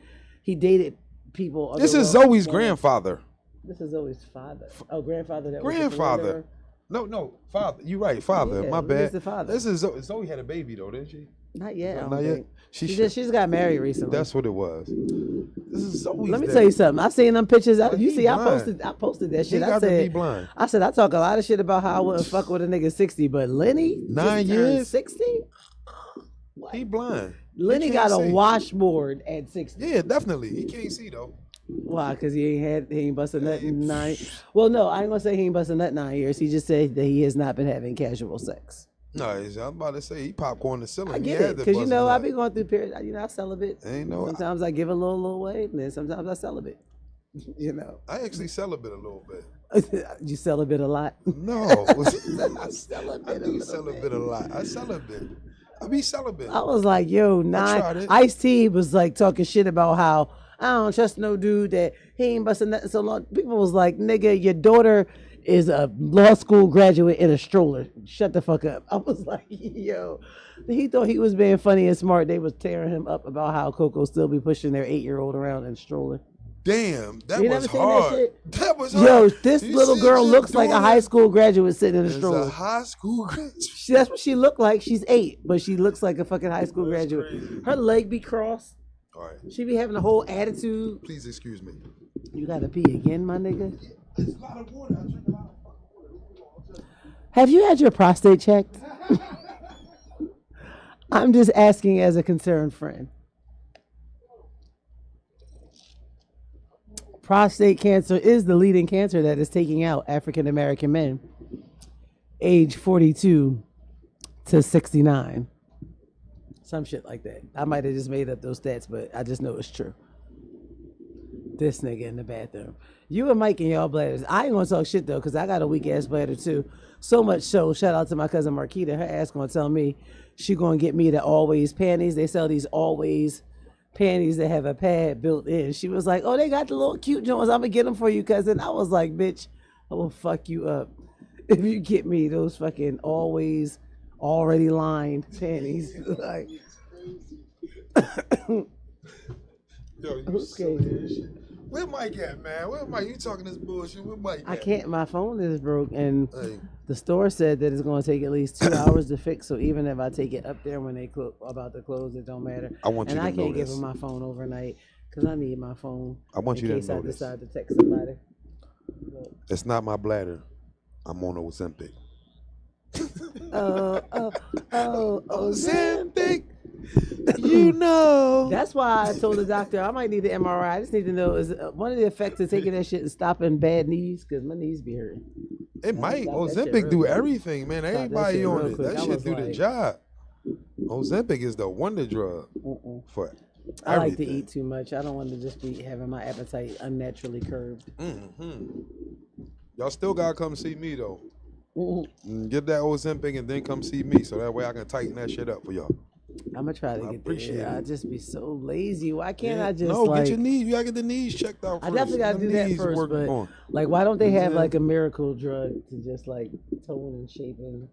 He dated people. This is Zoe's grandfather. This is Zoe's father. Oh, grandfather. Grandfather. No, father. You're right, father. Yeah, my bad. The father. This is Zoe had a baby though, didn't she? Not yet. Not yet. She just got married recently. That's what it was. This is Zoe's. Let me tell you something. I seen them pictures. You see, blind. I posted that shit. He got to be blind. I said I talk a lot of shit about how I wouldn't fuck with a nigga 60, but Lenny 9 years 60. He blind. Lenny got a washboard at 60. Yeah, definitely. He can't see though. Why? Because he ain't busted nut in 9. Well, no, I ain't gonna say he ain't busted nut 9 years. He just said that he has not been having casual sex. No, I'm about to say he popcorn the ceiling. I get it, because I be going through periods. I celibate. Sometimes I give a little way, and then sometimes I celibate. I actually celibate a little bit. You celibate a lot? No, I celibate a lot. I celibate. I be celibate. I was like, yo, Ice-T was like talking shit about how I don't trust no dude that he ain't busting nothing so long. People was like, nigga, your daughter is a law school graduate in a stroller. Shut the fuck up. I was like, yo. He thought he was being funny and smart. They was tearing him up about how Coco still be pushing their 8-year-old around in a stroller. Damn, that was hard. That was hard. Yo, this little girl looks like a high school graduate sitting in a stroller. A high school graduate. That's what she looked like. She's 8, but she looks like a fucking high school graduate. Crazy. Her leg be crossed. All right. She be having a whole attitude. Please excuse me. You gotta pee again, my nigga? There's a lot of water. I drink a lot of water. Have you had your prostate checked? I'm just asking as a concerned friend. Prostate cancer is the leading cancer that is taking out African American men age 42 to 69. Some shit like that. I might have just made up those stats, but I just know it's true. This nigga in the bathroom. You and Mike and y'all bladders. I ain't gonna talk shit though, because I got a weak ass bladder too. So much so, shout out to my cousin Marquita. Her ass gonna tell me she gonna get me the Always panties. They sell these Always panties that have a pad built in. She was like, oh, they got the little cute joints. I'm gonna get them for you, cousin. I was like, bitch, I will fuck you up if you get me those fucking Always already lined panties. Like, yo, you silly shit. Where Mike at, man? Where Mike? You talking this bullshit? Where Mike at? I can't. My phone is broke, and the store said that it's going to take at least 2 hours to fix. So even if I take it up there when they about to close, it don't matter. I want you to know this. And I can't give him my phone overnight because I need my phone. I want you to know this. In case I decide to text somebody. It's not my bladder. I'm on Ozempic. Ozempic. You know. That's why I told the doctor I might need an MRI. I just need to know is one of the effects of taking that shit and stopping bad knees because my knees be hurting. It might. Stop that shit Ozempic real do quick. everything, man. Stop that Everybody shit on real it. quick. That I shit was do the like- job. Ozempic is the wonder drug for I like to everything. eat too much. I don't want to just be having my appetite unnaturally curbed. Y'all still gotta come see me though. Mm-mm. Get that Ozempic and then come see me, so that way I can tighten that shit up for y'all. I'm gonna try to get appreciate there. it. I just be so lazy. Why can't I just no, like? get your knees. You gotta get the knees checked out I first. definitely gotta Them do that knees first, work but on. like, why don't they have Yeah. like a miracle drug to just like tone and shape and?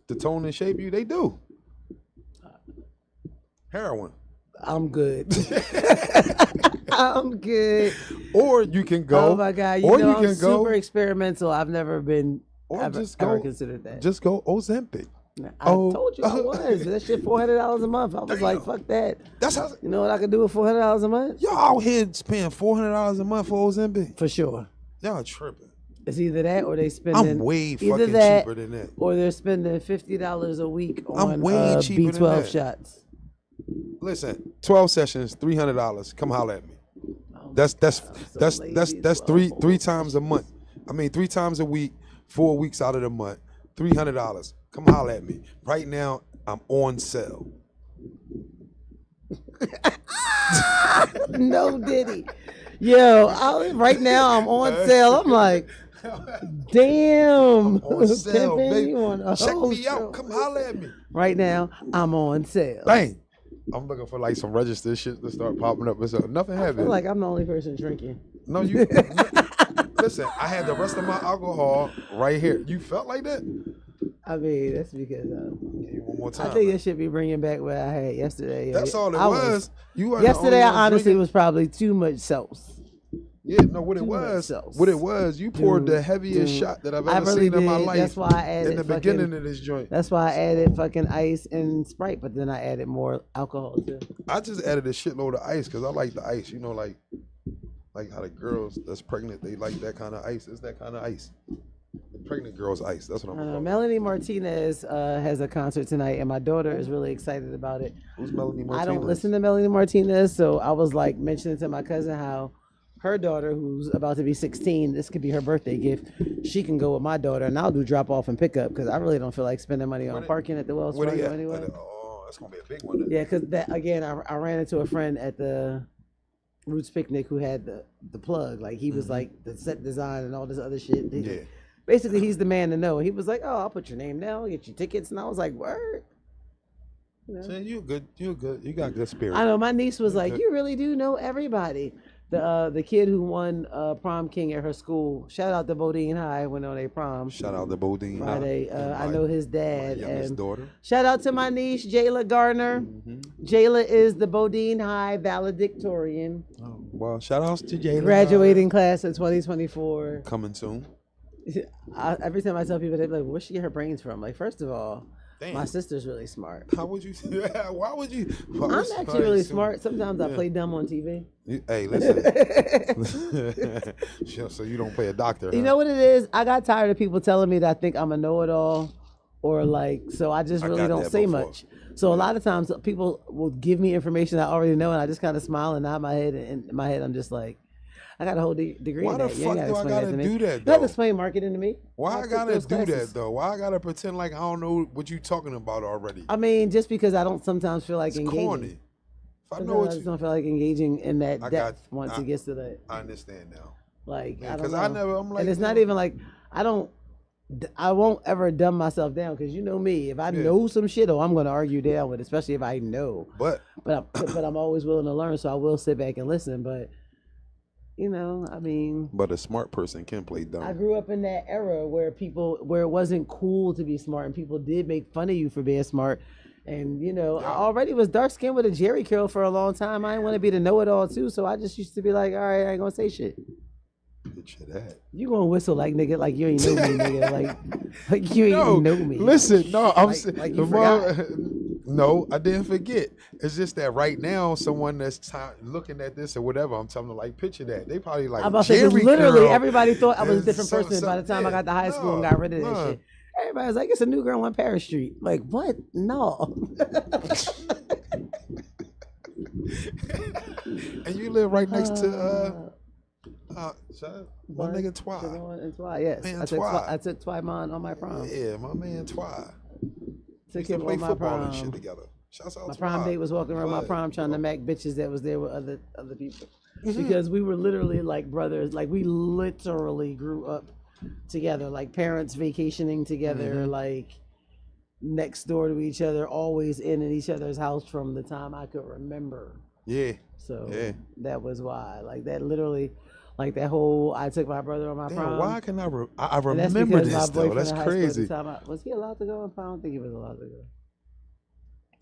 To tone and shape you, they do. Heroin. I'm good. I'm good. Or you can go. Oh my god! You or know you I'm can go. super experimental. I've never been Or ever, just ever go. considered that. Just go Ozempic. I Oh. told you I was. That shit $400 a month. I was like, Damn. fuck that. That's how You know what I could do with $400 a month? y'all out here spending $400 a month for Ozempic. For sure. Y'all tripping. It's either that or they spending. I'm way either fucking that cheaper than that. or they're spending $50 a week on I'm way cheaper than B12 that. shots. Listen, 12 sessions, $300. Come holler at me. Oh That's my God, I'm so lazy. that's 12. three times a month. I mean 3 times a week, 4 weeks out of the month, $300. Come holler at me. Right now, I'm on sale. No Diddy. Yo, right now I'm on sale. I'm like, damn. On sale, Pimpin', baby. you on a Check whole me show. out. Come holler at me. Right now, I'm on sale. Bang. I'm looking for like some registered shit to start popping up. Nothing I feel happened. like I'm the only person drinking. No, you. Listen, I had the rest of my alcohol right here. You felt like that? I mean, that's because Give you one more time. I think it should be bringing back what I had yesterday. That's all it I was. You were Yesterday, I honestly was probably too much sauce. Yeah, no, what it too much was, sauce. you poured the Dude, heaviest dude. shot that I've I ever really seen in my did. life. That's why I added in the fucking- beginning of this joint. That's why I added fucking ice and Sprite, but then I added more alcohol too. I just added a shitload of ice because I like the ice. You know, like how the girls that's pregnant, they like that kind of ice. It's that kind of ice. The pregnant girl's ice. That's what I'm talking about. Melanie Martinez has a concert tonight, and my daughter is really excited about it. Who's Melanie Martinez? I don't listen to Melanie Martinez, so I was like mentioning to my cousin how her daughter, who's about to be 16, this could be her birthday gift. She can go with my daughter, and I'll do drop off and pick up because I really don't feel like spending money on parking at the Wells Where they Fargo at? anyway. Oh, that's gonna be a big one. Then. Yeah, because that again, I ran into a friend at the Roots Picnic who had the plug. Like he was like the set design and all this other shit. Yeah. Basically, he's the man to know. He was like, "Oh, I'll put your name down, get your tickets," and I was like, "Word." You know? So you good. You good. You got good spirit. I know. My niece was like, "You really do know everybody." The kid who won prom king at her school. Shout out to Bodine High. Went on a prom Shout out to Bodine. Friday. I know his dad. My youngest And daughter. shout out to my niece Jayla Garner. Jayla is the Bodine High valedictorian, Oh, well, shout outs to Jayla. graduating class of 2024. Coming soon. Every time I tell people, they're like, "Where'd she get her brains from?" Like, first of all, Damn. my sister's really smart. How would you? Why would you? I'm actually really smart. Sometimes I play dumb on TV. Hey, listen. So you don't play a doctor. You know what it is? I got tired of people telling me that I think I'm a know-it-all, or like, so I just I really got don't that say before. much. So a lot of times people will give me information I already know, and I just kind of smile and nod my head. And in my head, I'm just like, I got a whole degree Why in the that. You ain't fuck gotta do I explain gotta that to me. do that, You have though? to explain marketing to me. Why I took gotta those do classes. that though? Why I gotta pretend like I don't know what you talking about already? I mean, just because I don't sometimes feel like It's engaging. corny. If I know Sometimes I what just you, don't feel like engaging in that I depth got- once I- it gets to that. I understand now. Like, Yeah, I don't 'cause know. I never- I'm like, and it's not yo. even like, I won't ever dumb myself down because you know me. If I Yeah. know some shit, I'm going to argue down with it, especially if I know. But But I'm always willing to learn, so I will sit back and listen. But, you know, I mean, a smart person can play dumb. I grew up in that era where it wasn't cool to be smart and people did make fun of you for being smart. And, you know, I already was dark skinned with a Jerry curl for a long time. I didn't want to be the know-it-all too, so I just used to be like, all right, I ain't going to say shit. Picture that. You gonna whistle like nigga, like you ain't know me, nigga, like you ain't know me. Listen, no, I'm Like- saying like you forgot. no, I didn't forget. It's just that right now, someone that's looking at this or whatever, I'm telling them like, picture that. They probably like I'm about to say, 'cause Jerry literally curl everybody thought I was a is different person by the time I got to high school and got rid of that shit. Everybody's like, it's a new girl on Paris Street. Like, what? No. And you live right next to my nigga Twy. And Twy, yes. Man, I took Twyman on my prom. Yeah, my man Twy. Took To him play on my football prom. and shit together. Shouts out My to prom Twy. date was walking around my prom trying to mac bitches that was there with other people. Because we were literally like brothers. Like we literally grew up together, like parents vacationing together, like next door to each other, always in each other's house from the time I could remember. Yeah. So that was why. Like that literally, like that whole I took my brother on my prom. Why can I And that's remember because this my though? boyfriend That's in high school at the crazy. time, was he allowed to go on prom? I don't think he was allowed to go.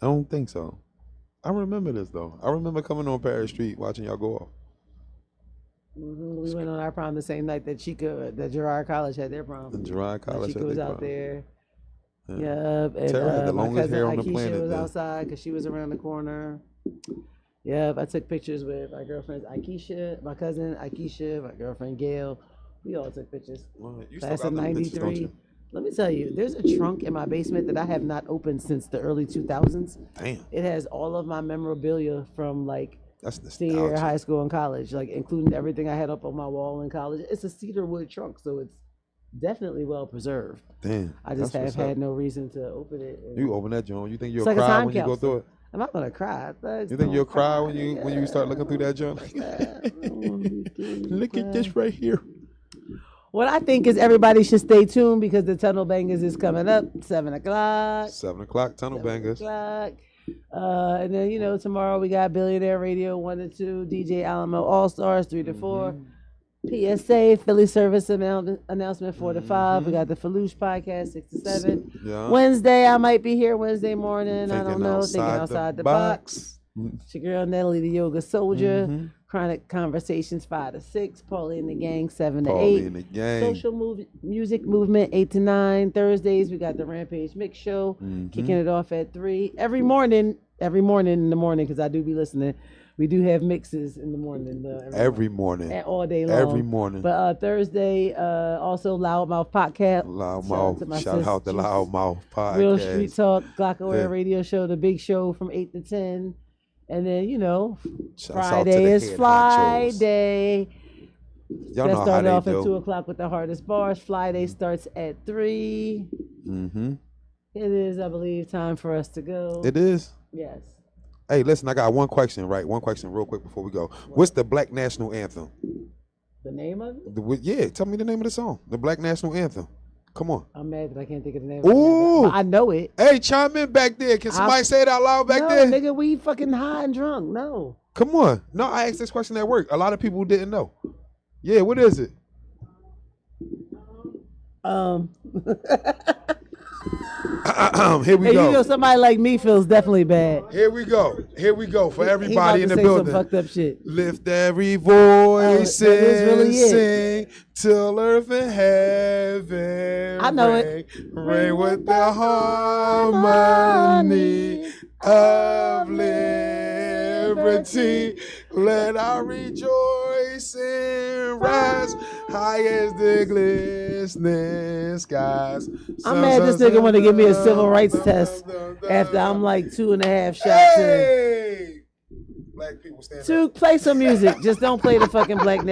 I don't think so. I remember this though. I remember coming on Paris Street watching y'all go off. We went on our prom the same night that Girard College had their prom. And Girard College Chica had was their out prom. there. Yeah. Yep, and Tara had the my longest cousin hair on the Akeisha planet was then. outside because she was around the corner. Yep, I took pictures with my girlfriends Akeisha, my cousin Akeisha, my girlfriend Gail. We all took pictures. Well, you Class still of got them pictures, don't 93. you? Let me tell you, there's a trunk in my basement that I have not opened since the early 2000s. Damn. It has all of my memorabilia from like That's senior year, nostalgic. high school and college, like including everything I had up on my wall in college. It's a cedar wood trunk, so it's definitely well preserved. Damn. I just that's have what's had up. no reason to open it. You open that joint. You think you'll It's like a cry time when you go capsule. through it? I'm not gonna cry. You think you'll cry when you start looking through that joint? Look at this right here. What I think is everybody should stay tuned because the Tunnel Bangers is coming up 7 o'clock. 7 o'clock, Tunnel 7 Bangers. o'clock. And then tomorrow we got Billionaire Radio 1 to 2, DJ Alamo All Stars 3 to 4. PSA Philly Service announcement 4 to 5. We got the Falouche podcast 6 to 7. Yeah. Wednesday I might be here Wednesday morning. I don't know. Thinking outside outside the box. It's your girl Natalie the Yoga Soldier. Chronic Conversations 5 to 6. Paulie and the Gang 7 to 8. Paulie and the Gang. Social Music Movement 8 to 9. Thursdays we got the Rampage Mix Show kicking it off at 3. Every morning in the morning because I do be listening. We do have mixes in the morning. Every morning. And all day long. Every morning. But Thursday, also Loudmouth Podcast. Loudmouth. Shout out to Loudmouth Podcast. Real Street Talk, Glockaware Radio Show, the big show from 8 to 10. And then, Friday is Friday. Y'all know how started they off do. at 2 o'clock with the hardest bars. Friday starts at 3. It is, I believe, time for us to go. It is? Yes. Hey, listen, I got one question, right? One question real quick before we go. What's the Black National Anthem? The name of it? Yeah, tell me the name of the song. The Black National Anthem. Come on. I'm mad that I can't think of the name of Ooh. it. I know it. Hey, chime in back there. Can somebody say it out loud back there? No, nigga, we fucking high and drunk. No. Come on. No, I asked this question at work. A lot of people didn't know. Yeah, what is it? Here we go. Somebody like me feels definitely bad. Here we go. Here we go for everybody in the say building. Some fucked up shit. Lift every voice that is really and sing till earth and heaven. I know it. Ring with the harmony of liberty. Let our rejoicing rise high as the glistening skies. I'm mad this nigga want to give me a civil rights test after I'm like 2.5 shots in. Black people stand up. To play some music. Just don't play the fucking Black